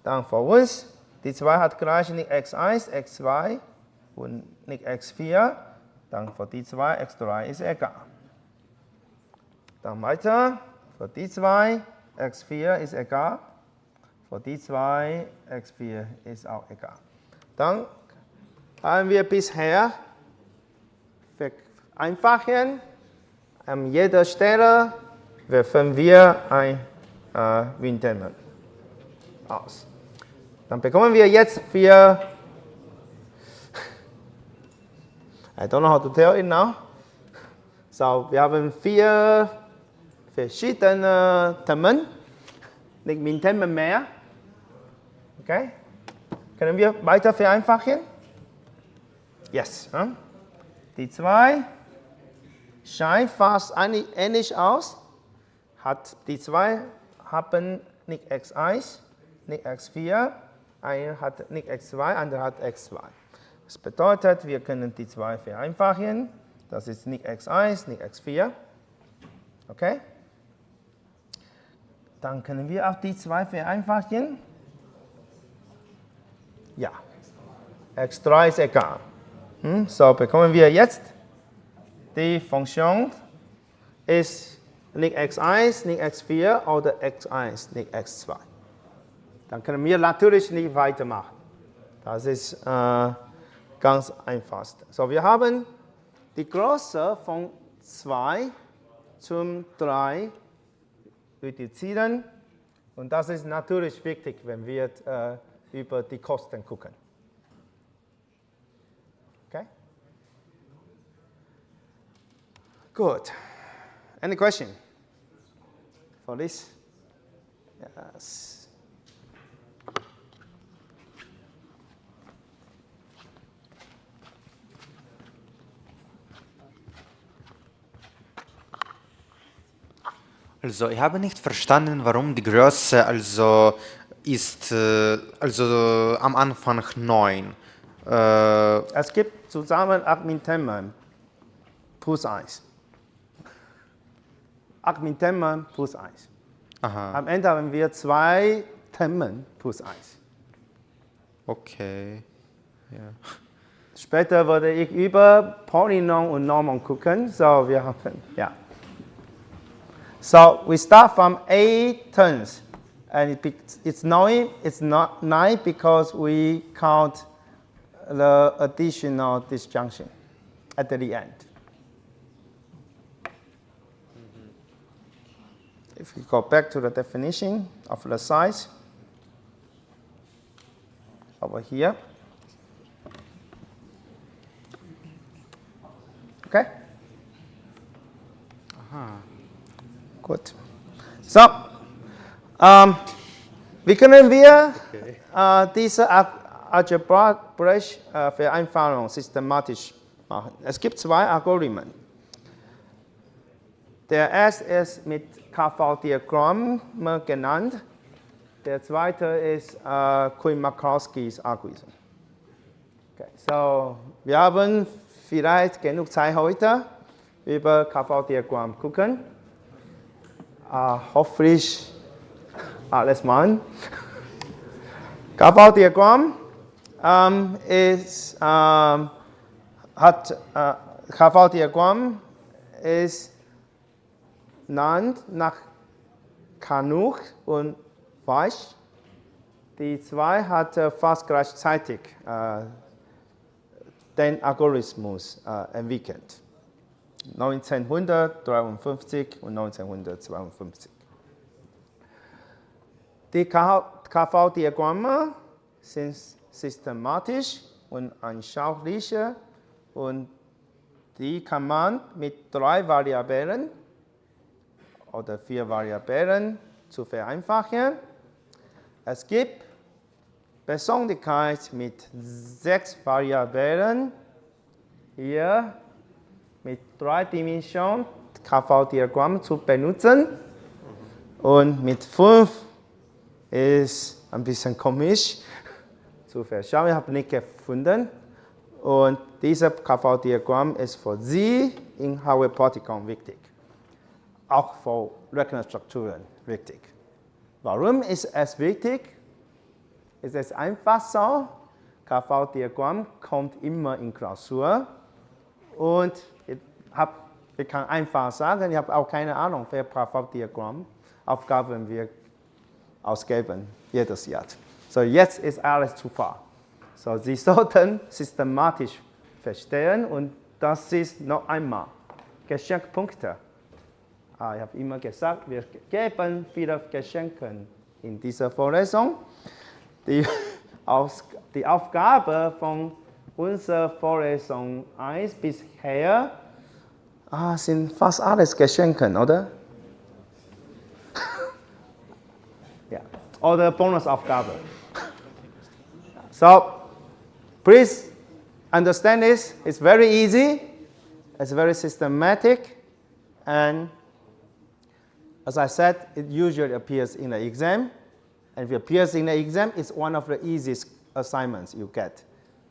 Speaker 1: Dann für uns, die 2 hat gleich nicht x1, x2 und nicht x4. Dann für die 2, x3 ist egal. Dann weiter, für die 2, x4 ist egal. Für die 2, x4 ist auch egal. Dann haben wir bisher vereinfachen. An jeder Stelle werfen wir ein Mintermen aus. Dann bekommen wir jetzt 4. I don't know how to tell it now. So, wir haben 4 verschiedene Termen, nicht Mintermen mehr. Okay? Können wir weiter vereinfachen? Yes. Die 2 scheint fast ähnlich aus. Die 2 haben nicht x1, nicht x4. Eine hat nicht x2, andere hat x2. Das bedeutet, wir können die 2 vereinfachen. Das ist nicht x1, nicht x4. Okay? Dann können wir auch die 2 vereinfachen. Ja. x3 ist egal. So bekommen wir jetzt die Funktion ist nicht x1, nicht x4 oder x1, nicht x2. Dann können wir natürlich nicht weitermachen. Das ist ganz einfach. So, wir haben die Größe von 2 zum 3 reduzieren. Und das ist natürlich wichtig, wenn wir über die Kosten gucken. Okay? Good. Any question for this? Yes.
Speaker 3: Also, ich habe nicht verstanden, warum die Größe ist am Anfang 9.
Speaker 1: Es gibt zusammen 8 Mintermen. plus 1. 8 mit Termen plus 1.
Speaker 3: Aha,
Speaker 1: Am Ende haben wir 2 Termen plus 1.
Speaker 3: okay. Ja.
Speaker 1: Später würde ich über Polynom und Normen gucken. So, wir haben, ja. So, we start from 8 terms. And it's not 9 because we count the additional disjunction at the end. If we go back to the definition of the size, over here. Okay? Gut. So, wie können wir diese algebraische Vereinfachung systematisch machen? Es gibt 2 Algorithmen. Der erste ist mit KV-Diagramm genannt. Der zweite ist Kuhn-Markowskis Algorithmen. Okay, so, wir haben vielleicht genug Zeit heute über KV-Diagramm gucken. Hoffentlich alles mal. KV-Diagramm KV-Diagramm ist benannt nach Kanuch und Weich. Die 2 hat fast gleichzeitig den Algorithmus entwickelt. 1953 und 1952. Die KV-Diagramme sind systematisch und anschaulich und die kann man mit 3 Variablen oder 4 Variablen zu vereinfachen. Es gibt Besonderheit mit 6 Variablen hier mit 3 Dimensionen KV-Diagramm zu benutzen. Und mit 5 ist ein bisschen komisch zu verschauen. Ich habe nicht gefunden. Und dieses KV-Diagramm ist für Sie in Hardware-Praktikum wichtig. Auch für Rechnerstrukturen wichtig. Warum ist es wichtig? Es ist einfach so, KV-Diagramm kommt immer in Klausur. Und ich kann einfach sagen, ich habe auch keine Ahnung, wer KV-Diagramm Aufgaben wir ausgeben jedes Jahr. So, jetzt ist alles Zufall. So, Sie sollten systematisch verstehen und das ist noch einmal Geschenkpunkte. Ich habe immer gesagt, wir geben viele Geschenke in dieser Vorlesung. Die Aufgabe von unserer Vorlesung 1 bisher sind fast alles Geschenke, oder? Ja. Oder Bonusaufgabe. So, please understand this. It's very easy. It's very systematic. And as I said, it usually appears in the exam. And if it appears in the exam, it's one of the easiest assignments you get.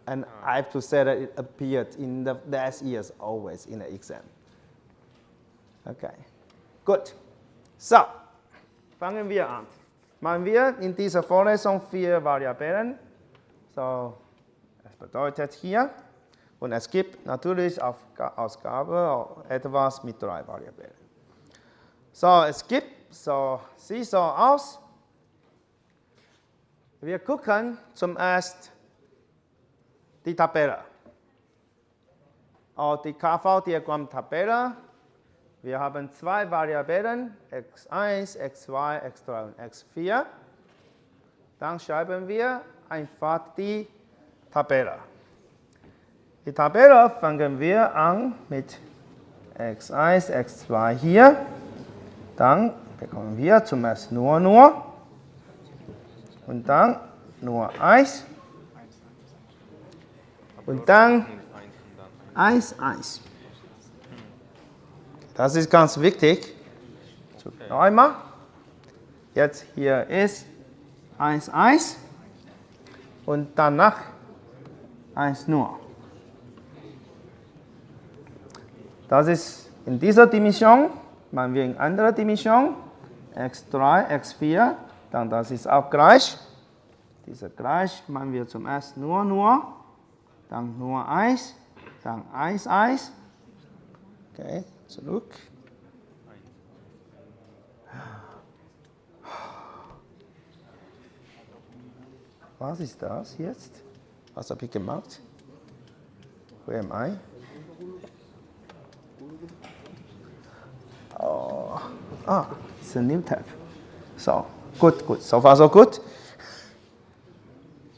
Speaker 1: And I have to say that it appeared in the last years always in the exam. Okay, gut. So, fangen wir an. Machen wir in dieser Vorlesung 4 Variablen. So, das bedeutet hier. Und es gibt natürlich Ausgabe etwas mit 3 Variablen. So, es gibt, sieht so aus. Wir gucken zuerst die Tabelle. Die KV-Diagramm-Tabelle. Wir haben 2 Variablen, x1, x2, x3 und x4. Dann schreiben wir einfach die Tabelle. Die Tabelle fangen wir an mit x1, x2 hier. Dann bekommen wir zuerst nur. Und dann nur 1. Und dann 1, 1. Das ist ganz wichtig. Noch einmal. Jetzt hier ist 1, 1. Und danach 1 nur. Das ist in dieser Dimension, machen wir in anderer Dimension, x3, x4, dann das ist auch gleich. Diese gleich machen wir zum ersten nur, dann nur 1, dann 1, 1. Okay, zurück. Was ist das jetzt? Was habe ich gemacht? Where am I? Oh, it's a new tab. So, gut, gut. So far, so good.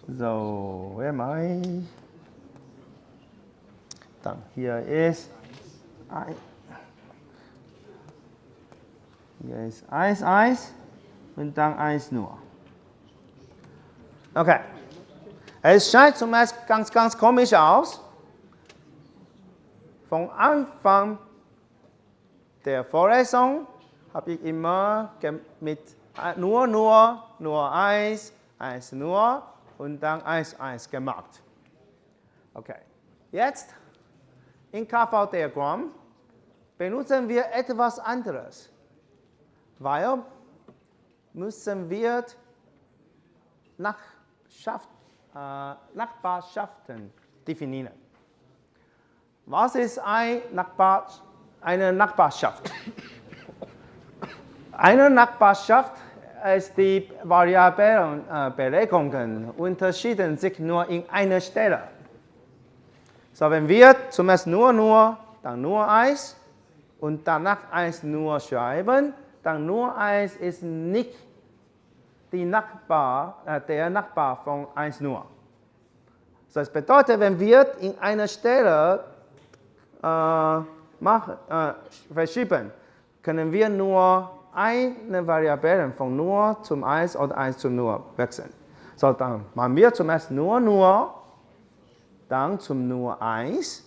Speaker 1: So, where am I? Dann hier ist 1. Hier ist 1, 1 und dann 1 nur. Okay. Es scheint zumindest ganz komisch aus. Von Anfang der Vorlesung habe ich immer mit nur 1, 1 nur und dann 1, 1 gemacht. Okay. Jetzt im KV-Diagramm benutzen wir etwas anderes, weil müssen wir Nachbarschaften definieren. Was ist eine Nachbarschaft? Eine Nachbarschaft ist die variablen Belegungen unterschieden sich nur in einer Stelle. So, wenn wir zunächst nur, dann nur 1 und danach 1 nur schreiben, dann nur 1 ist nicht der Nachbar von 1 nur. So, das bedeutet, wenn wir in einer Stelle verschieben, können wir nur eine Variable von nur zum 1 oder 1 zum nur wechseln. So, dann machen wir zuerst nur, dann zum nur 1.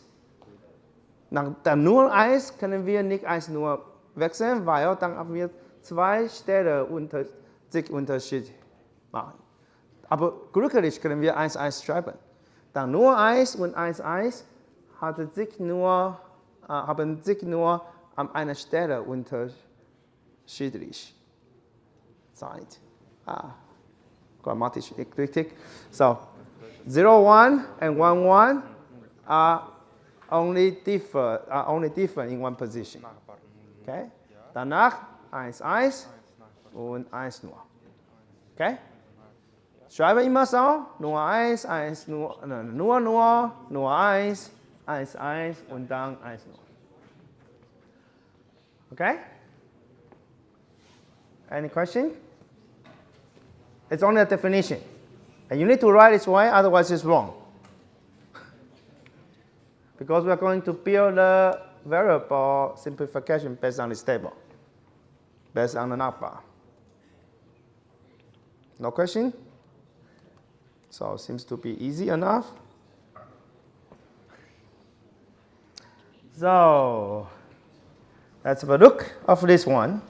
Speaker 1: Nach der nur 1 können wir nicht 1 nur wechseln, weil dann haben wir zwei Stellen sich Unterschied machen. Aber glücklich können wir 1, 1 schreiben. Dann nur 1 und 1, 1 haben sich nur an einer Stelle unterschiedlich sein. Grammatisch richtig. So, 0, 1 and 1, 1 are only different in one position. Okay? Danach 1, 1 und 1 nur. Okay? Schreibe immer so, nur 1, 1, nur 1, 1, 1 und dann 1 nur. Okay? Any question? It's only a definition. And you need to write this way, otherwise it's wrong. Because we're going to build a variable simplification based on this table, based on the number. No question? So it seems to be easy enough. So let's have a look of this one.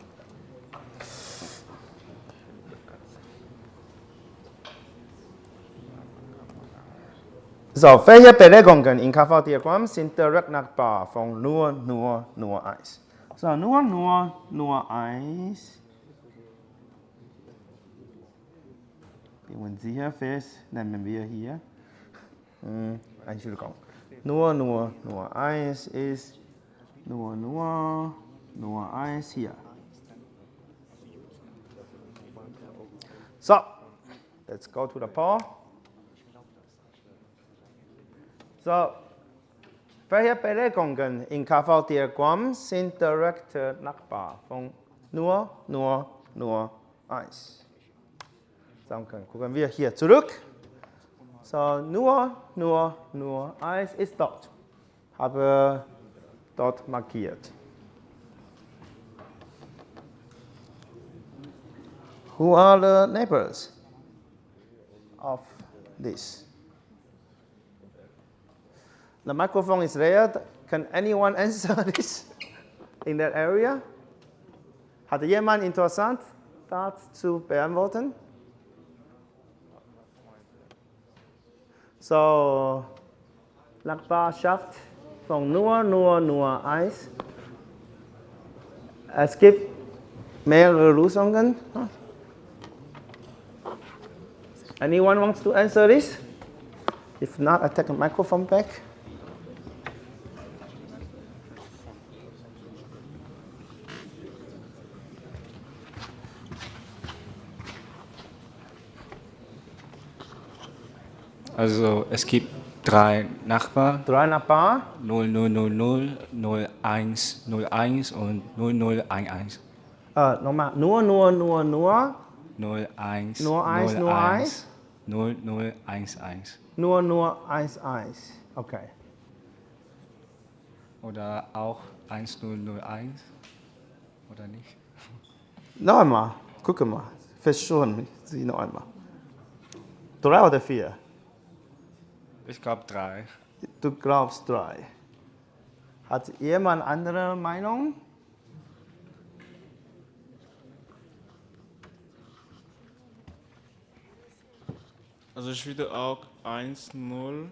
Speaker 1: So, welche Belegungen in KV-Diagramm sind direkt nachbar von nur 1? So, nur 1. Wie man Sie hier fest, nehmen wir hier. Entschuldigung. Nur 1 ist nur 1 hier. So, let's go to the power. So, welche Belegungen in KV-Diagramm sind direkt nachbar von nur 1? Dann gucken wir hier zurück. So, nur 1 ist dort. Habe dort markiert. Who are the neighbors of this? The microphone is there. Can anyone answer this in that area? Hat jemand interessant, das zu beantworten? So, Nachbarschaft von nur 1. Es gibt mehrere Lösungen. Anyone wants to answer this? If not, I take the microphone back.
Speaker 4: Also es gibt drei Nachbarn,
Speaker 1: 3 Nachbarn.
Speaker 4: 0000, 0101 und 0011.
Speaker 1: Nochmal, nur,
Speaker 4: 01,
Speaker 1: 01,
Speaker 4: 01, 0011.
Speaker 1: nur 1. Okay.
Speaker 4: Oder auch 1001 oder nicht?
Speaker 1: Noch einmal, gucke mal. Verschonen Sie noch einmal. 3 oder 4?
Speaker 4: Ich glaube 3.
Speaker 1: Du glaubst 3. Hat jemand andere Meinung?
Speaker 5: Also ich würde auch 1, 0,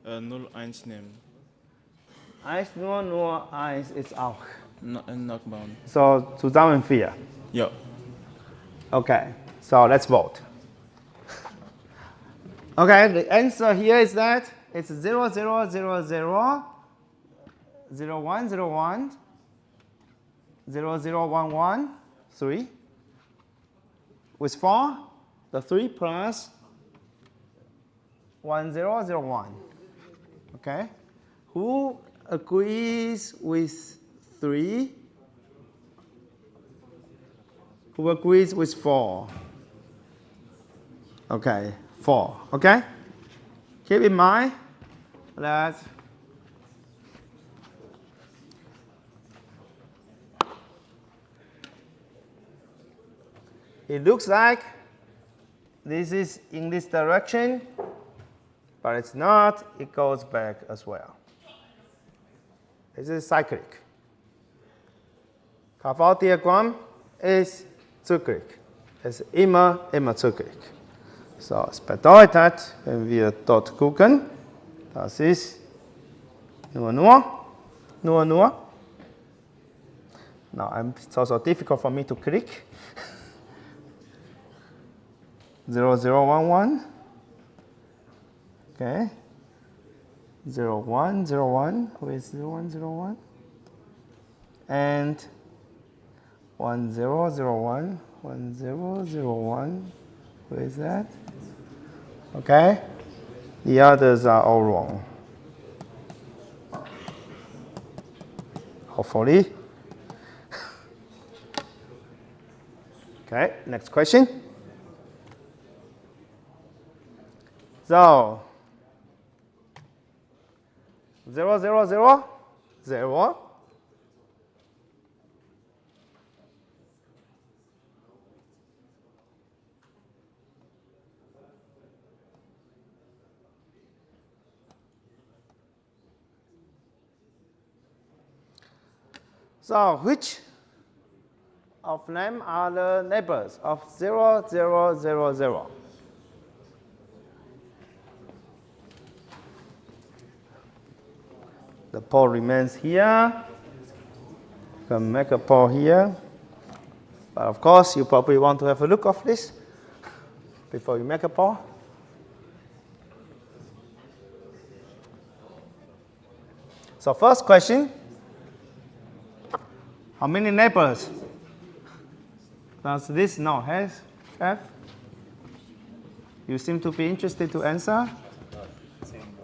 Speaker 5: 0, 1 nehmen.
Speaker 1: 1 nur 1 ist auch.
Speaker 5: Nachbarn.
Speaker 1: So, zusammen 4.
Speaker 5: Ja.
Speaker 1: Okay, so let's vote. Okay, the answer here is that it's 0, 0, 0, 0, 0, 1, 0, 1, 0, 0, 1, 1, 3. With 4, the 3 plus 1, 0, 0, 1. Okay? Who agrees with 3? Who agrees with 4? Okay, 4. Okay? Keep in mind that it looks like this is in this direction, but it's not. It goes back as well. This is cyclic. KV-Diagramm ist zyklisch. Es ist immer zyklisch. So, es bedeutet, wenn wir dort gucken, das ist nur. Now, it's also difficult for me to click. 0, 0, 1, 1. Okay. 0, 1, 0, 1. Who is 0, 1, 0, 1? And 1, 0, 0, 1. 1, 0, 0, 1. Who is that? Okay. The others are all wrong. Hopefully. Okay, next question. So, 0, 0, 0, 0. So, which of them are the neighbors of 0, 0, 0, 0? The pole remains here. You can make a pole here. But of course, you probably want to have a look of this before you make a pole. So first question, how many neighbors does this node have? You seem to be interested to answer.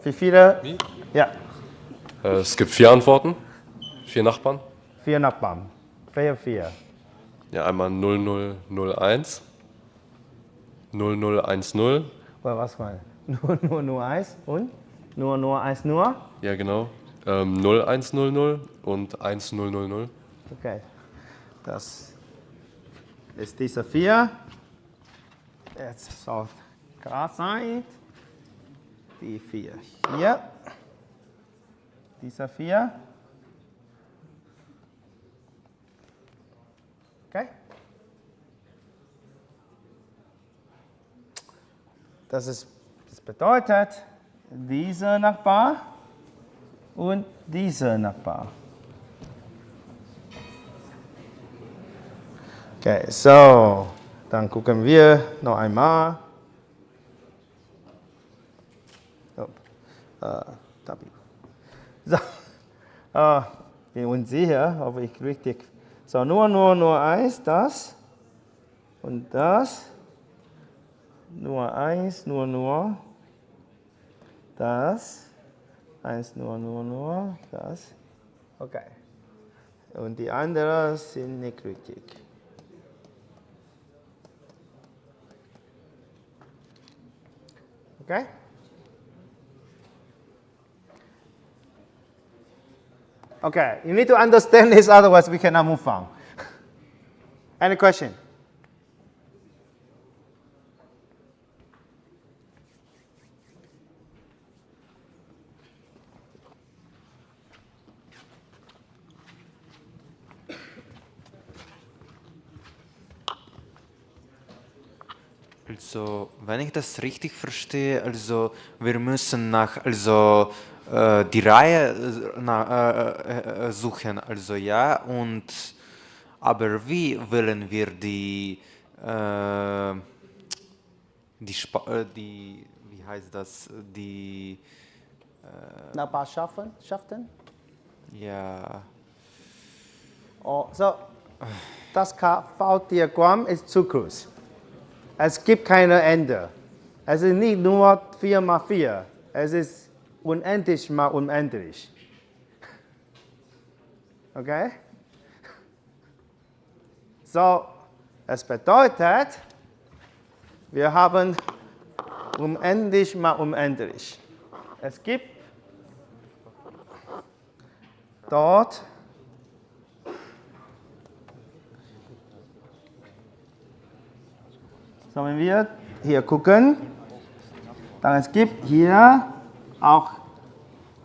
Speaker 1: Wie viele?
Speaker 6: Wie?
Speaker 1: Ja,
Speaker 6: Es gibt 4 Antworten, 4 Nachbarn.
Speaker 1: 4 Nachbarn. 4.
Speaker 6: Ja, einmal 0001, 0010,
Speaker 1: Oder was mal? Nur 1 und? Nur 1 nur?
Speaker 6: ja genau, 0100 und 1000.
Speaker 1: Okay. Das ist diese 4. Jetzt soll klar sein. Die 4 hier. Diese 4. Okay. Das bedeutet, dieser Nachbar und dieser Nachbar. Okay, so, dann gucken wir noch einmal. Oh, so, bin unsicher, ob ich richtig. So, nur eins, das und das. Nur eins, nur. Das. Eins, nur, das. Okay. Und die anderen sind nicht richtig. Okay? Okay, you need to understand this, otherwise we cannot move on. Any question?
Speaker 3: Also, wenn ich das richtig verstehe, also wir müssen nach die Reihe suchen, also ja, und aber wie wählen wir die wie heißt das, die
Speaker 1: Nachbarschaften?
Speaker 3: ja,
Speaker 1: Oh, so, das KV-Diagramm ist zu kurz. Es gibt keine Ende. Es ist nicht nur 4 mal 4. Es ist unendlich mal unendlich. Okay? So, es bedeutet, wir haben unendlich mal unendlich. Es gibt dort so, wenn wir hier gucken, dann es gibt hier auch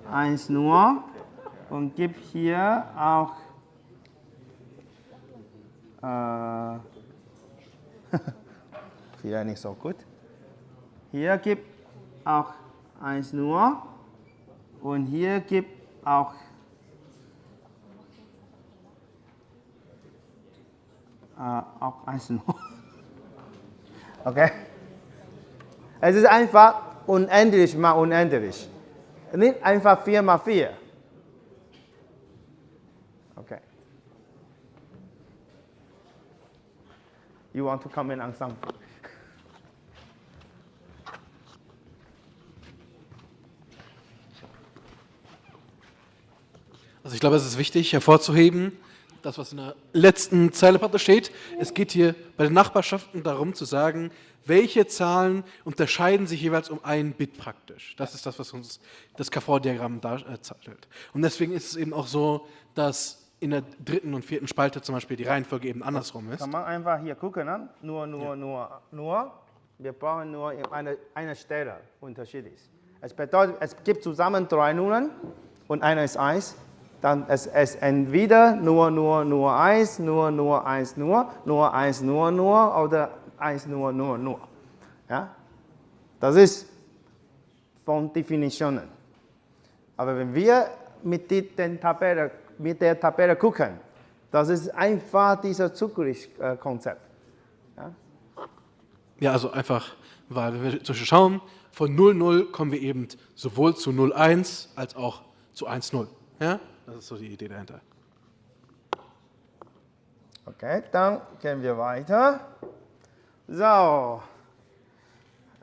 Speaker 1: eins nur und gibt hier auch vielleicht nicht so gut. Hier gibt auch eins nur und hier gibt auch eins nur. Okay? Es ist einfach unendlich mal unendlich. Nicht einfach 4 mal 4. Okay. You want to comment on something?
Speaker 2: Also ich glaube, es ist wichtig hervorzuheben, das, was in der letzten Zeile praktisch steht. Es geht hier bei den Nachbarschaften darum zu sagen, welche Zahlen unterscheiden sich jeweils um ein Bit praktisch. Das ist das, was uns das KV-Diagramm darstellt. Und deswegen ist es eben auch so, dass in der dritten und vierten Spalte zum Beispiel die Reihenfolge eben andersrum ist.
Speaker 1: Kann man einfach hier gucken, ne? Nur. Wir brauchen nur eine Stelle Unterschied ist. Es bedeutet, es gibt zusammen 3 Nullen und einer ist 1. Dann es entweder nur 1, nur 1, nur 1, nur oder 1, nur. Ja? Das ist von Definitionen. Aber wenn wir mit der Tabelle gucken, das ist einfach dieser Zugriffskonzept. Ja?
Speaker 2: Ja, also einfach, weil wenn wir zum Beispiel schauen, von 0,0 kommen wir eben sowohl zu 0,1 als auch zu 1,0. Ja? Das ist so die Idee dahinter.
Speaker 1: Okay, dann gehen wir weiter. So,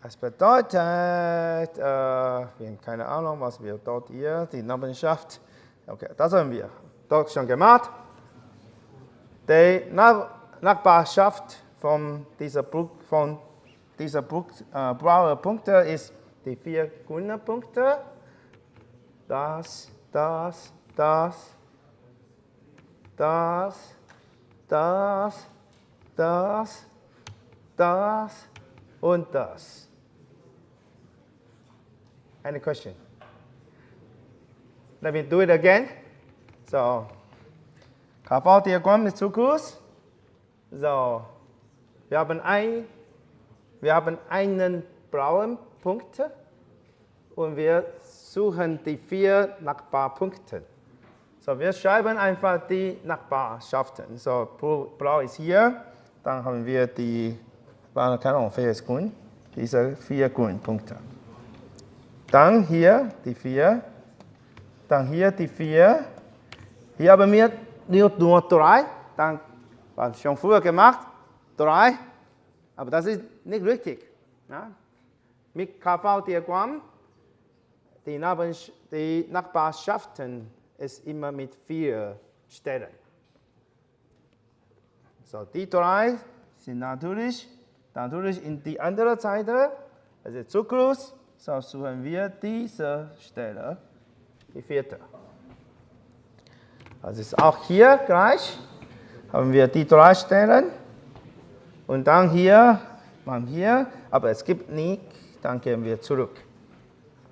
Speaker 1: das bedeutet, wir haben keine Ahnung, was wir dort hier, die Nachbarschaft, okay, das haben wir dort schon gemacht. Die Nachbarschaft von dieser blauen Punkte ist die 4 grünen Punkte. Das und das. Any question? Let me do it again. So, KV-Diagramm ist zu kurz. So, wir haben einen blauen Punkt und wir suchen die 4 Nachbarpunkte. So, wir schreiben einfach die Nachbarschaften. So, blau ist hier, dann haben wir die, keine Ahnung, welches Grün, diese 4 Grünpunkte. Dann hier die 4, dann hier die 4. Hier haben wir nur 3, dann war schon früher gemacht, 3, aber das ist nicht richtig. Ja? Mit KV-Diagramm, die Nachbarschaften ist immer mit 4 Stellen. So, die 3 sind natürlich in die andere Seite, also Zyklus, so suchen wir diese Stelle, die 4. Also ist auch hier gleich, haben wir die 3 Stellen und dann hier, aber es gibt nicht, dann gehen wir zurück.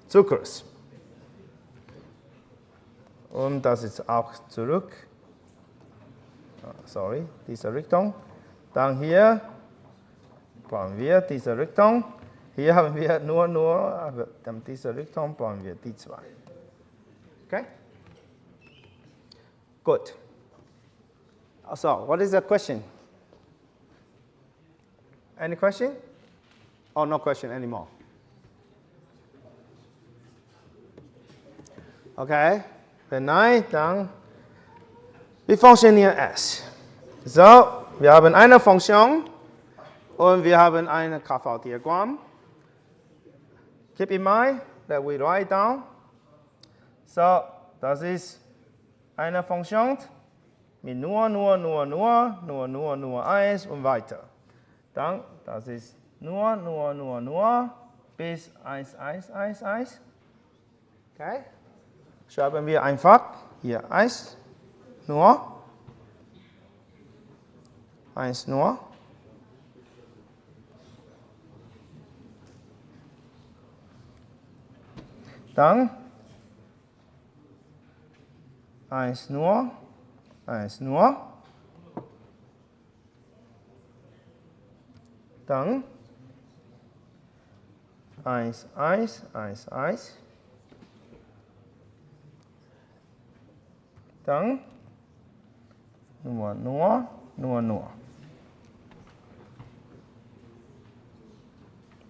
Speaker 1: Zyklus. Und das ist auch zurück. Sorry, diese Richtung. Dann hier brauchen wir diese Richtung. Hier haben wir nur, aber in dieser Richtung brauchen wir die 2. Okay? Good. So, what is the question? Any question? Or no question anymore? Okay. Wenn nein, dann wie funktioniert es? So, wir haben eine Funktion und wir haben ein KV-Diagramm. Keep in mind that we write down. So, das ist eine Funktion mit nur 1 und weiter. Dann, das ist nur bis 1. Okay? Schreiben wir einfach hier 1 nur. Dann 1 nur. Dann 1. Dann nur.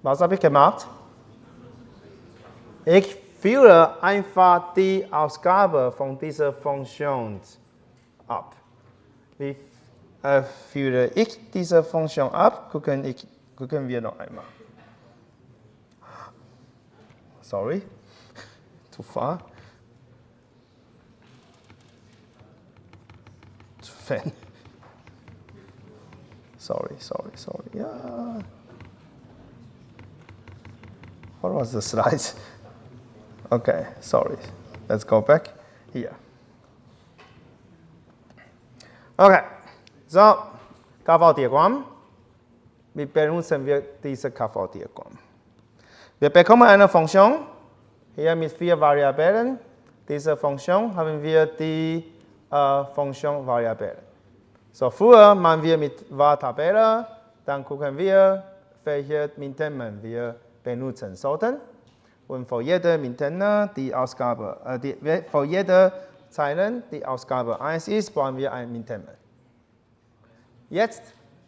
Speaker 1: Was habe ich gemacht? Ich führe einfach die Ausgabe von dieser Funktion ab. Wie führe ich diese Funktion ab? Gucken wir noch einmal. Sorry, zu far. Fan. Sorry. Yeah. What was the slide? Okay, sorry. Let's go back here. Okay, so KV-Diagramm. Wie benutzen wir dieses KV-Diagramm? Wir bekommen eine Funktion hier mit 4 Variablen. Diese Funktion haben wir die Funktion Variablen. So, früher machen wir mit var-Tabelle, dann gucken wir, welche Mintermen wir benutzen sollten. Und für jede Minterne die Ausgabe, für jede Zeile die Ausgabe 1 ist, brauchen wir ein Mintermen. Jetzt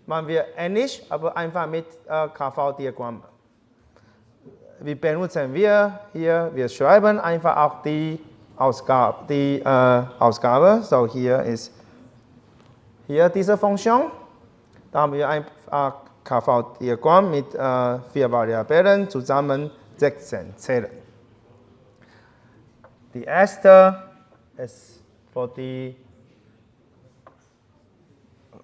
Speaker 1: machen wir ähnlich, aber einfach mit KV-Diagramm. Wie benutzen wir hier? Wir schreiben einfach auch die Ausgabe. So, hier ist diese Funktion. Da haben wir ein KV-Diagramm mit 4 Variablen, zusammen 16 Zellen. Die erste ist für die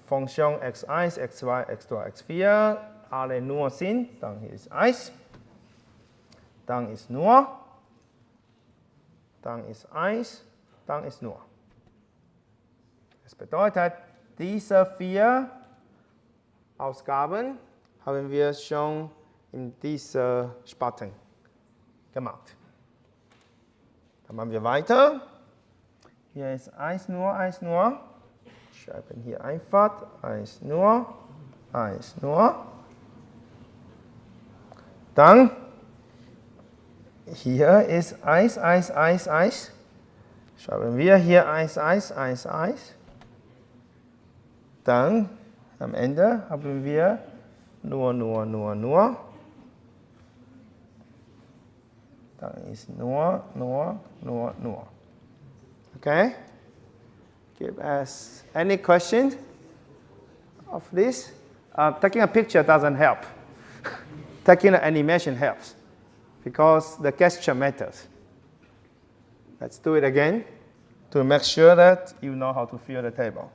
Speaker 1: Funktion x1, x2, x3, x4, alle nur sind, dann hier ist 1, dann ist nur, dann ist 1, dann ist nur. Das bedeutet, diese 4 Ausgaben haben wir schon in dieser Spaten gemacht. Dann machen wir weiter. Hier ist 1 nur. Schreiben hier einfach 1 nur. Dann hier ist Eis, Eis, Eis, Eis. Schreiben wir hier Eis, Eis, Eis, Eis. Dann am Ende haben wir nur. Dann ist nur. Okay? Give us any question of this? Taking a picture doesn't help. Taking an animation helps because the gesture matters. Let's do it again to make sure that you know how to fill the table.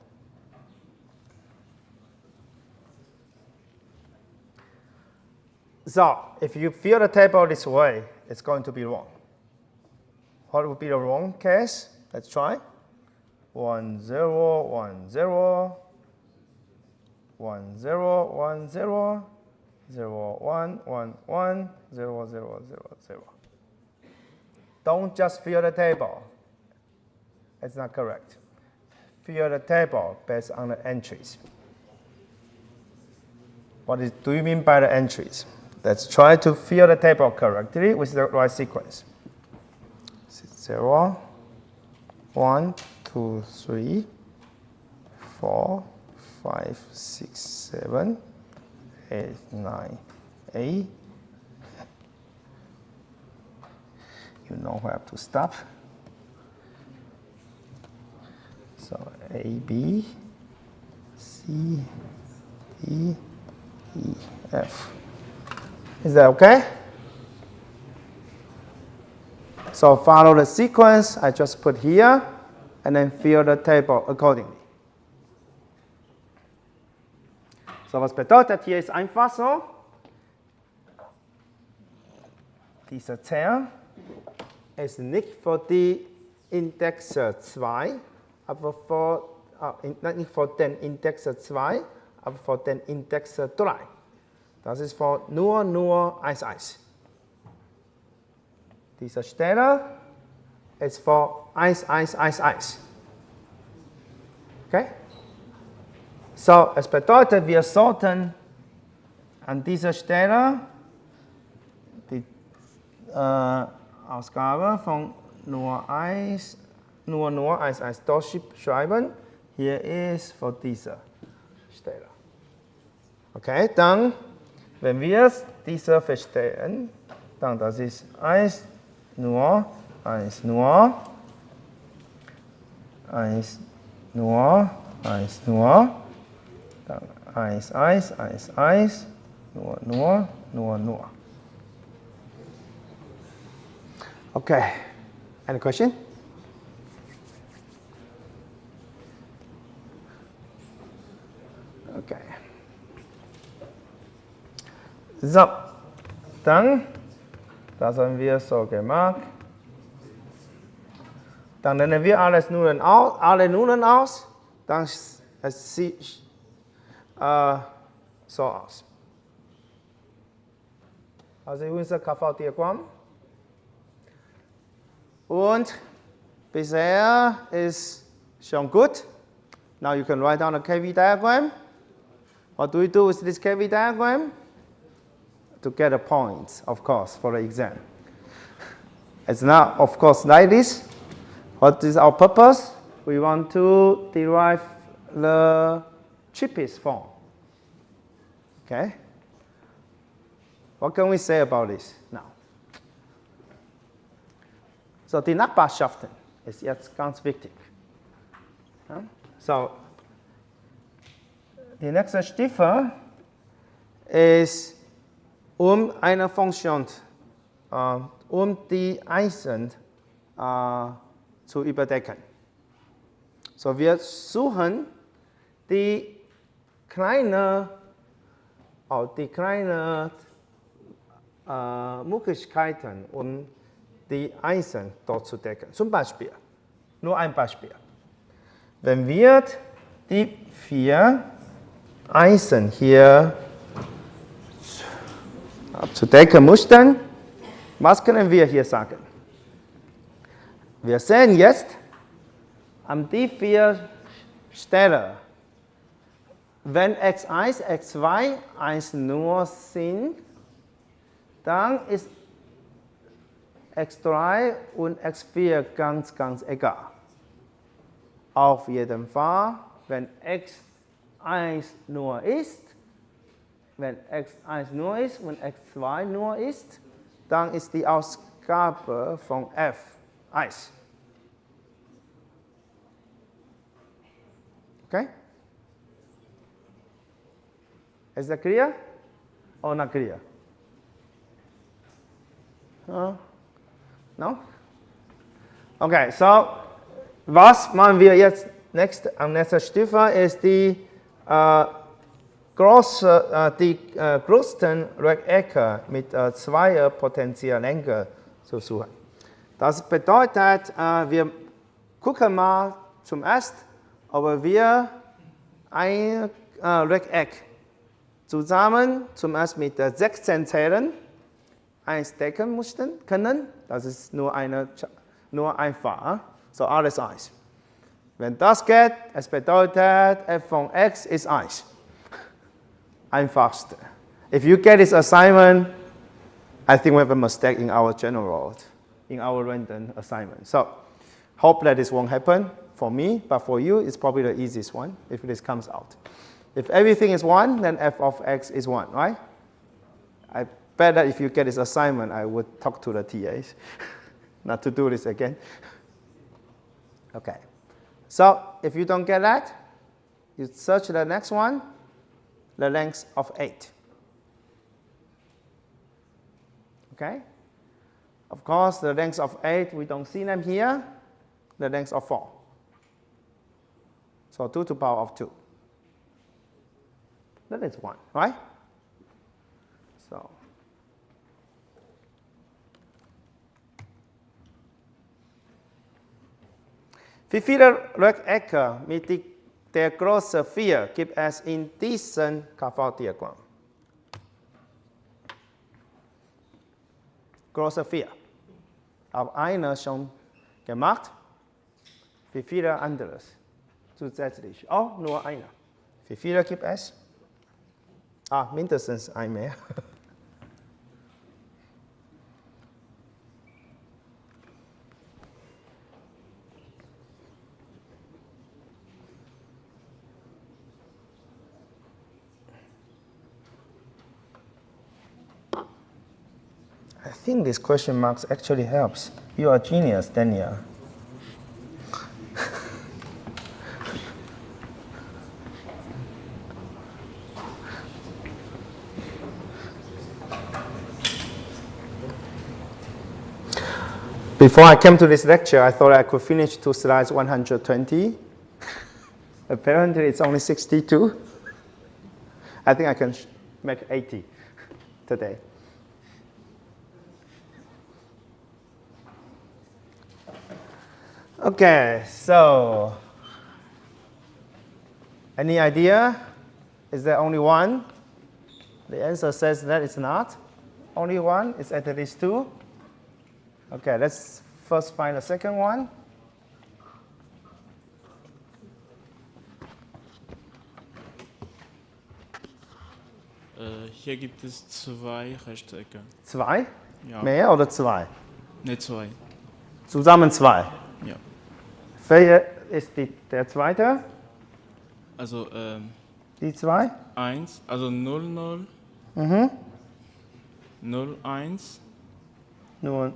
Speaker 1: So, if you fill the table this way, it's going to be wrong. What would be the wrong case? Let's try. 1, 0, 1, 0. 1, 0, 1, 0. 0, 1, 1, 1. 0, 0, 0, 0. Don't just fill the table. It's not correct. Fill the table based on the entries. What do you mean by the entries? Let's try to fill the table correctly with the right sequence. 0, 1, 2, 3, 4, 5, 6, 7, 8, 9, 8. You know where to stop. So A, B, C, D, E, F. Is that okay? So follow the sequence I just put here, and then fill the table accordingly. So was bedeutet hier ist einfach so, dieser Teil ist nicht für die Indexe 2, aber nicht für den Indexe 2, aber für den Indexe 3. Das ist für nur 1, 1. Diese Stelle ist für 1, 1, 1, 1. Okay? So, es bedeutet, wir sollten an dieser Stelle die Ausgabe von nur 1, 1 durchschreiben. Hier ist für diese Stelle. Okay, dann, wenn wir diese verstehen, dann das ist 1 nur, 1 nur, 1 nur, 1 nur, dann 1, 1, 1, 1, nur. Okay, any question? Okay. So, dann, das haben wir so gemacht. Dann nehmen wir alle Nullen aus, dann es sieht so aus. Also unser KV-Diagramm. Und bisher ist schon gut. Now you can write down a KV diagram. What do we do with this KV diagram? To get a point, of course, for the exam. It's not, of course, like this. What is our purpose? We want to derive the cheapest form. Okay? What can we say about this now? So, die Nachbarschaften ist jetzt ganz wichtig. Ja? So, die nächste Stufe ist, eine Funktion, die Einsen zu überdecken. So, wir suchen die kleine Möglichkeiten, die Einsen dort zu decken. Zum Beispiel, nur ein Beispiel. Wenn wir die 4 Einsen hier abzudecken möchten, was können wir hier sagen? Wir sehen jetzt an die 4 Stellen, wenn x1, x2, 1 nur sind, dann ist x3 und x4 ganz egal. Auf jeden Fall, wenn x1 nur ist, wenn x1 nur ist und x2 nur ist, dann ist die Ausgabe von f 1. Okay? Is that clear or not clear? No? Okay, so was machen wir jetzt am nächsten Stufe ist die größten Rechtecke mit zwei Potentiallänge zu suchen. Das bedeutet, wir gucken mal zuerst, ob wir ein Rechteck zusammen zuerst mit 16 Zellen einstecken können. Das ist nur einfach. So alles 1. Wenn das geht, es bedeutet, f von x ist 1. Einfachste. If you get this assignment, I think we have a mistake in our random assignment. So, hope that this won't happen for me, but for you, it's probably the easiest one if this comes out. If everything is 1, then f of x is 1, right? I bet that if you get this assignment, I would talk to the TAs not to do this again. Okay. So, if you don't get that, you search the next one, the length of 8. Okay? Of course, the length of 8, we don't see them here. The length of 4. So 2 to the power of 2. That is 1, right? So. Wie viele Rechtecke mit der Größe 4 gibt es in diesem KV-Diagramm? Größe 4. Habe einer schon gemacht. Wie viele anderes zusätzlich? Oh, nur einer. Wie viele gibt es? Mindestens ein mehr. I think this question marks actually helps. You are a genius, Daniel. Before I came to this lecture, I thought I could finish to slides 120. Apparently, it's only 62. I think I can make 80 today. Okay, so any idea? Is there only one? The answer says that it's not. Only one, it's at least 2. Okay, let's first find the second one.
Speaker 5: Hier gibt es 2 Rechtecke.
Speaker 1: 2?
Speaker 5: Ja.
Speaker 1: Mehr oder 2?
Speaker 5: Ne, 2.
Speaker 1: Zusammen 2.
Speaker 5: Ja.
Speaker 1: Welcher ist der zweite?
Speaker 5: Also
Speaker 1: Die 2?
Speaker 5: 1, also 0, 0. 0, 1
Speaker 1: Nur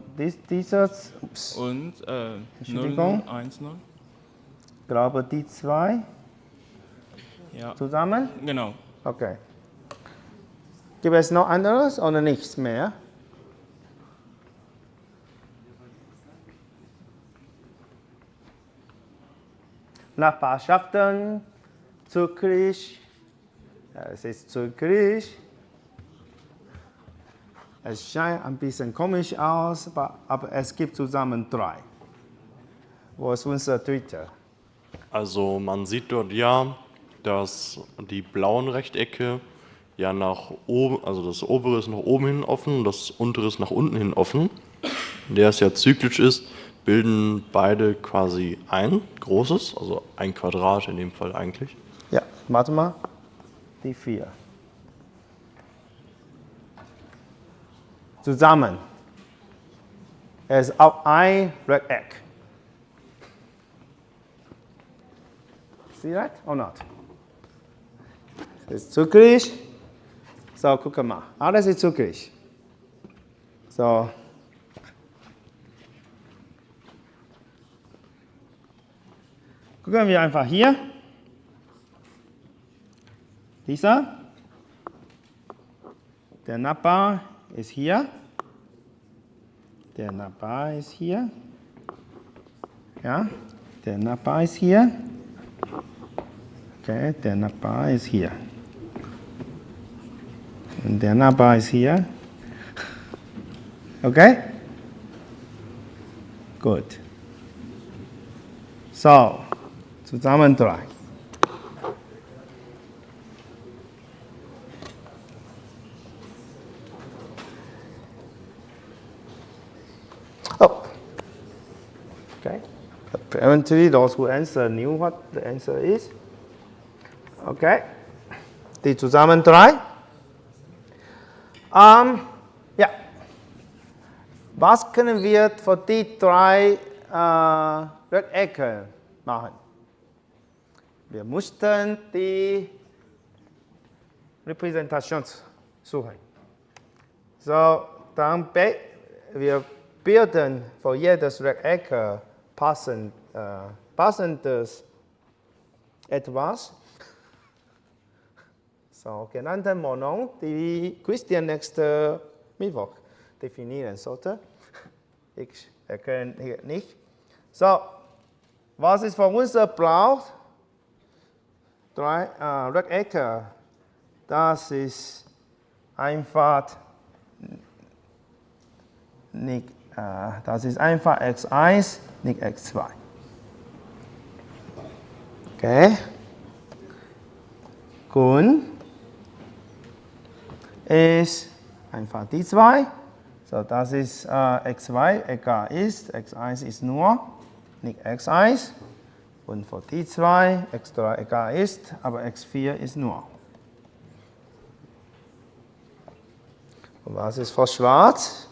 Speaker 1: dieser. Ups.
Speaker 5: und 0,
Speaker 1: Entschuldigung.
Speaker 5: 0, 1, 0.
Speaker 1: Ich glaube, die 2
Speaker 5: Ja,
Speaker 1: zusammen?
Speaker 5: genau.
Speaker 1: Okay. Gibt es noch anderes oder nichts mehr? Nachbarschaften, zyklisch. Ja, es ist zyklisch. Es scheint ein bisschen komisch aus, aber es gibt zusammen 3. Wo ist unser dritter?
Speaker 7: Also man sieht dort ja, dass die blauen Rechtecke ja nach oben, also das obere ist nach oben hin offen und das untere ist nach unten hin offen. Der es ja zyklisch ist, bilden beide quasi ein großes, also ein Quadrat in dem Fall eigentlich.
Speaker 1: Ja, warte mal. Die 4. Zusammen. ist auch ein Rechteck. See that or not? Das ist zyklisch. So, guck mal. Alles ist zyklisch. So. Gucken wir einfach hier. Dieser. Der Nachbar ist hier. Der Nachbar ist hier. Ja, der Nachbar ist hier. Okay, der Nachbar ist hier. Und der Nachbar ist hier. Okay? Gut. So, zusammen 3. Oh. Okay. Apparently, those who answer knew what the answer is. Okay. Die zusammen 3. Ja. Was können wir für die 3 Rechtecke machen? Wir mussten die Repräsentation suchen. So, dann wir bilden für jedes Rechteck passendes etwas. Sogenannte Monon, die Christian nächste Mittwoch definieren sollte. Ich erkenne hier nicht. So, was ist für uns braucht? 3 Rechtecke. Das ist einfach nicht, das ist einfach x1, nicht x2. Okay. Grund ist einfach die 2. So, das ist x2 egal ist, x1 ist nur, nicht x1. Und für die 2 x3 egal ist, aber x4 ist nur. Und was ist für schwarz?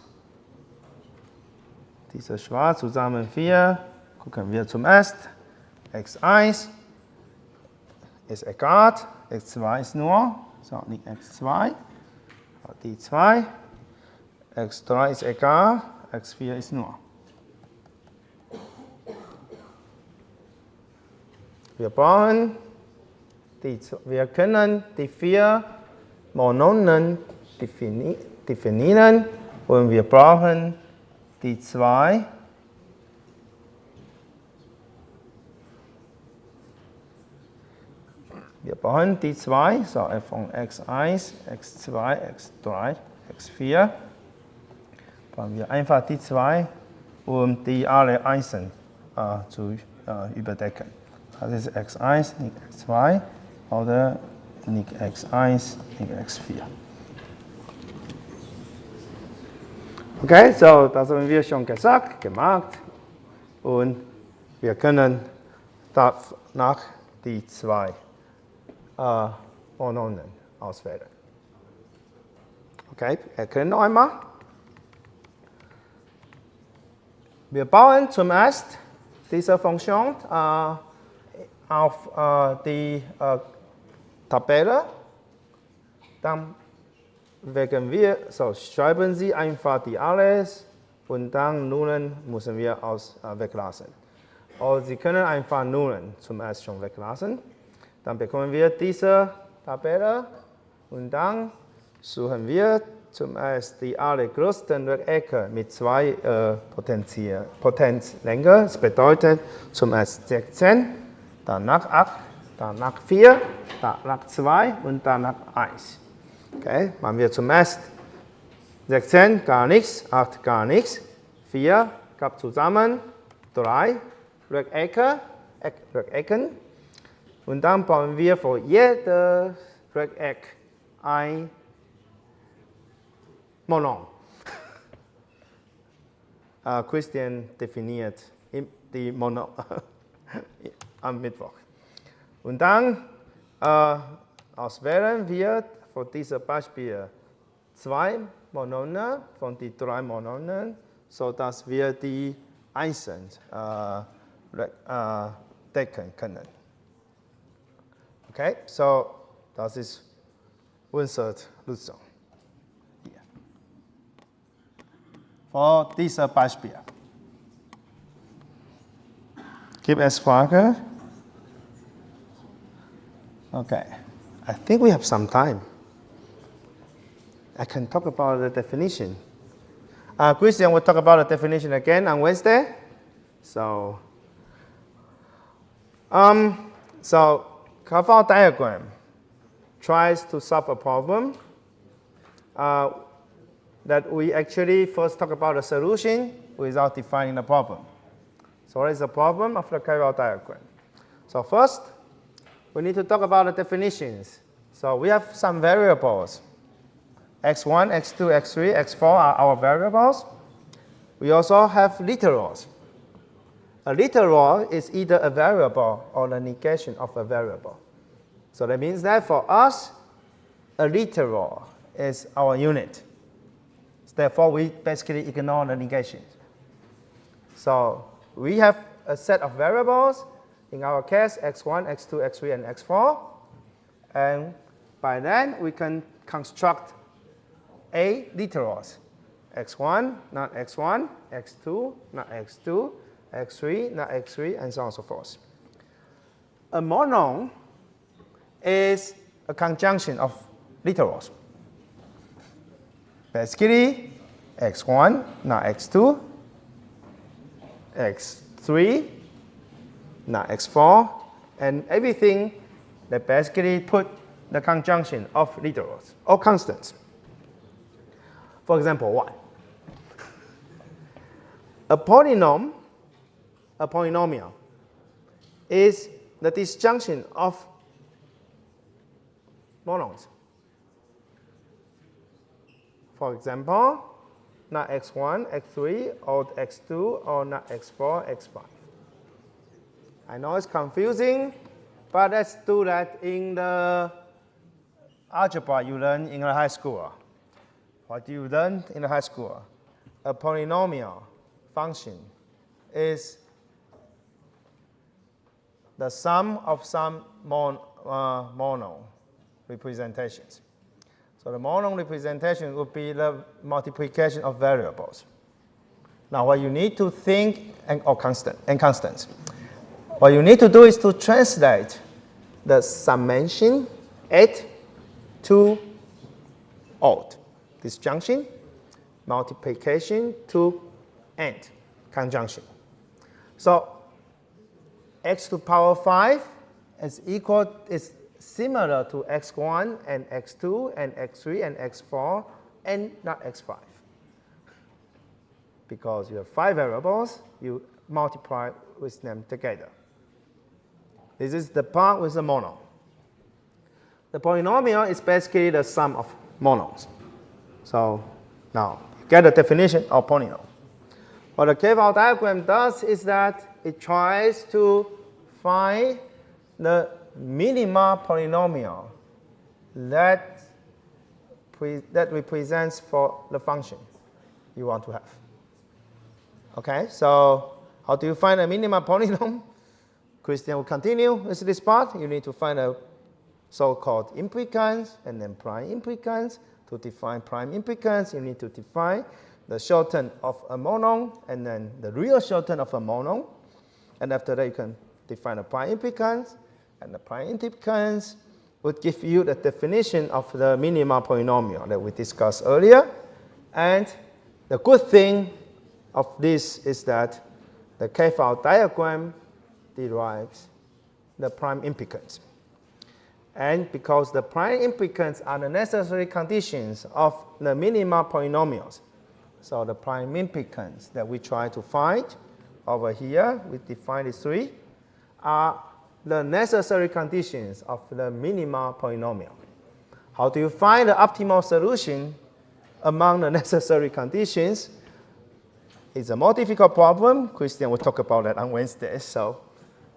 Speaker 1: Diese schwarz zusammen 4, gucken wir zum ersten. x1 ist egal, x2 ist nur, so nicht x2. Die 2, x3 ist egal, x4 ist nur. Wir können die 4 Mononen definieren und wir brauchen die 2. Wir brauchen die 2, so von x1, x2, x3, x4. Brauchen wir einfach die 2, um die alle einzeln zu überdecken. Das ist x1, nicht x2 oder nicht x1, nicht x4. Okay, so das haben wir schon gemacht. Und wir können danach die 2 Mononen auswählen. Okay, erkennen noch einmal. Wir bauen zuerst diese Funktion auf die Tabelle. Dann schreiben Sie einfach die alles und dann Nullen müssen wir weglassen. Oder Sie können einfach Nullen zuerst schon weglassen. Dann bekommen wir diese Tabelle und dann suchen wir zuerst die allergrößten Rechtecke mit 2 Potenzlängen. Das bedeutet zuerst 16, danach 8, danach 4, danach 2 und danach 1. Okay, machen wir zuerst 16, gar nichts, 8, gar nichts, 4, gab zusammen 3 Rechtecken. Und dann bauen wir für jedes Rechteck ein Monon. Christian definiert die Monon am Mittwoch. Und dann auswählen wir für dieses Beispiel 2 Mononen von den 3 Mononen sodass wir die einzeln decken können. Okay, so das ist unsere Lösung hier. Für dieses Beispiel. Gibt es Fragen? Okay, I think we have some time. I can talk about the definition. Christian will talk about the definition again on Wednesday. So carve-out diagram tries to solve a problem that we actually first talk about the solution without defining the problem. So what is the problem of the carve-out diagram? So first, we need to talk about the definitions. So we have some variables. x1, x2, x3, x4 are our variables. We also have literals. A literal is either a variable or the negation of a variable. So that means that for us, a literal is our unit. Therefore, we basically ignore the negations. So we have a set of variables, in our case, x1, x2, x3, and x4. And by then, we can construct a literals. x1, not x1, x2, not x2, x3, not x3, and so on and so forth. A monon is a conjunction of literals. Basically, x1, not x2, x3, not x4, and everything that basically put the conjunction of literals or constants. For example, 1. A polynomial is the disjunction of monons. For example, not x1, x3, or x2, or not x4, x5. I know it's confusing, but let's do that in the algebra you learn in the high school. What do you learn in the high school? A polynomial function is the sum of some mono representations. So the mono representation would be the multiplication of variables. Now what you need to think, constants. What you need to do is to translate the summation at to odd. Disjunction, multiplication to and, conjunction. So x to the power 5 is similar to x1 and x2 and x3 and x4 and not x5. Because you have 5 variables, you multiply with them together. This is the part with the mono. The polynomial is basically the sum of monos. So now you get the definition of polynomial. What the carve-out diagram does is that it tries to find the minima polynomial that represents for the function you want to have. Okay, so how do you find a minima polynomial? Christian will continue with this part. You need to find a so-called implicans and then prime implicans. To define prime implicans, you need to define the shorten of a monon and then the real shorten of a monon. And after that, you can define the prime implicans. And the prime implicans would give you the definition of the minima polynomial that we discussed earlier. And the good thing of this is that the carve-out diagram derives the prime implicans. And because the prime implicans are the necessary conditions of the minima polynomials, so the prime implicans that we try to find over here, we define these 3, are the necessary conditions of the minima polynomial. How do you find the optimal solution among the necessary conditions? It's a more difficult problem. Christian will talk about that on Wednesday. So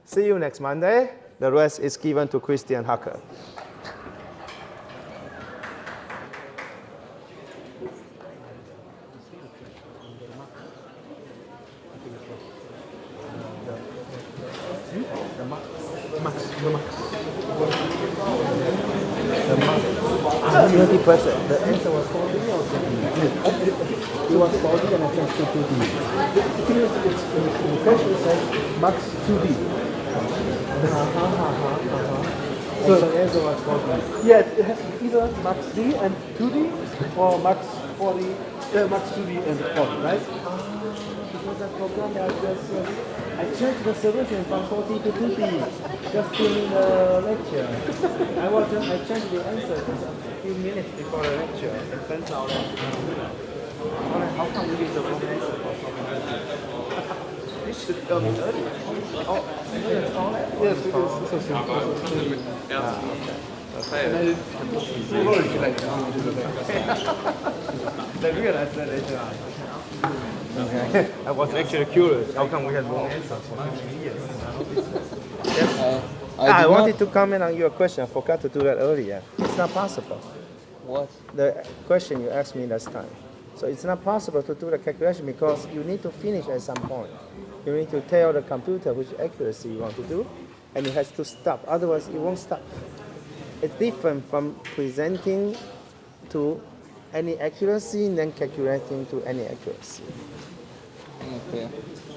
Speaker 1: see you next Monday. The rest is given to Christian Hacker. 20%. The answer was 40 or 50? It was 40 and I changed to 2D. The question says max 2D. So the answer was 40. Yeah, it has to be either max D and 2D or max 40, max 2D and 40, right? Because I forgot that I changed the solution from 40 to 2D just during the lecture. I changed the answer just a few minutes before the lecture. It turns out that how come we use the wrong answer for something? You should tell me earlier. Oh, it's on? Yes, it is. So simple. They realized that later on. Okay. I was actually curious. How come we had wrong answer for 2 years? Yes. I wanted to comment on your question. I forgot to do that earlier. It's not possible.
Speaker 8: What?
Speaker 1: The question you asked me last time. So it's not possible to do the calculation because you need to finish at some point. You need to tell the computer which accuracy you want to do, and it has to stop. Otherwise, it won't stop. It's different from presenting to any accuracy and then calculating to any accuracy.
Speaker 8: Okay.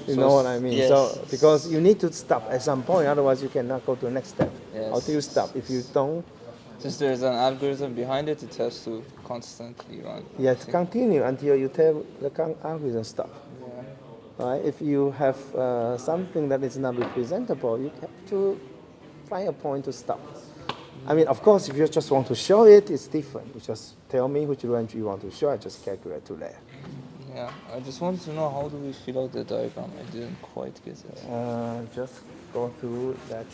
Speaker 1: You know what I mean?
Speaker 8: Yes.
Speaker 1: So because you need to stop at some point, otherwise you cannot go to the next step.
Speaker 8: Yes.
Speaker 1: Until you stop. If you don't,
Speaker 8: Since there's an algorithm behind it, it has to constantly run.
Speaker 1: you have to continue until you tell the algorithm stop.
Speaker 8: Yeah.
Speaker 1: Right? If you have something that is not representable, you have to find a point to stop. I mean, of course, if you just want to show it, it's different. You just tell me which range you want to show, I just calculate to there.
Speaker 8: Yeah. I just wanted to know how do we fill out the diagram? I didn't quite get it.
Speaker 1: Just go through that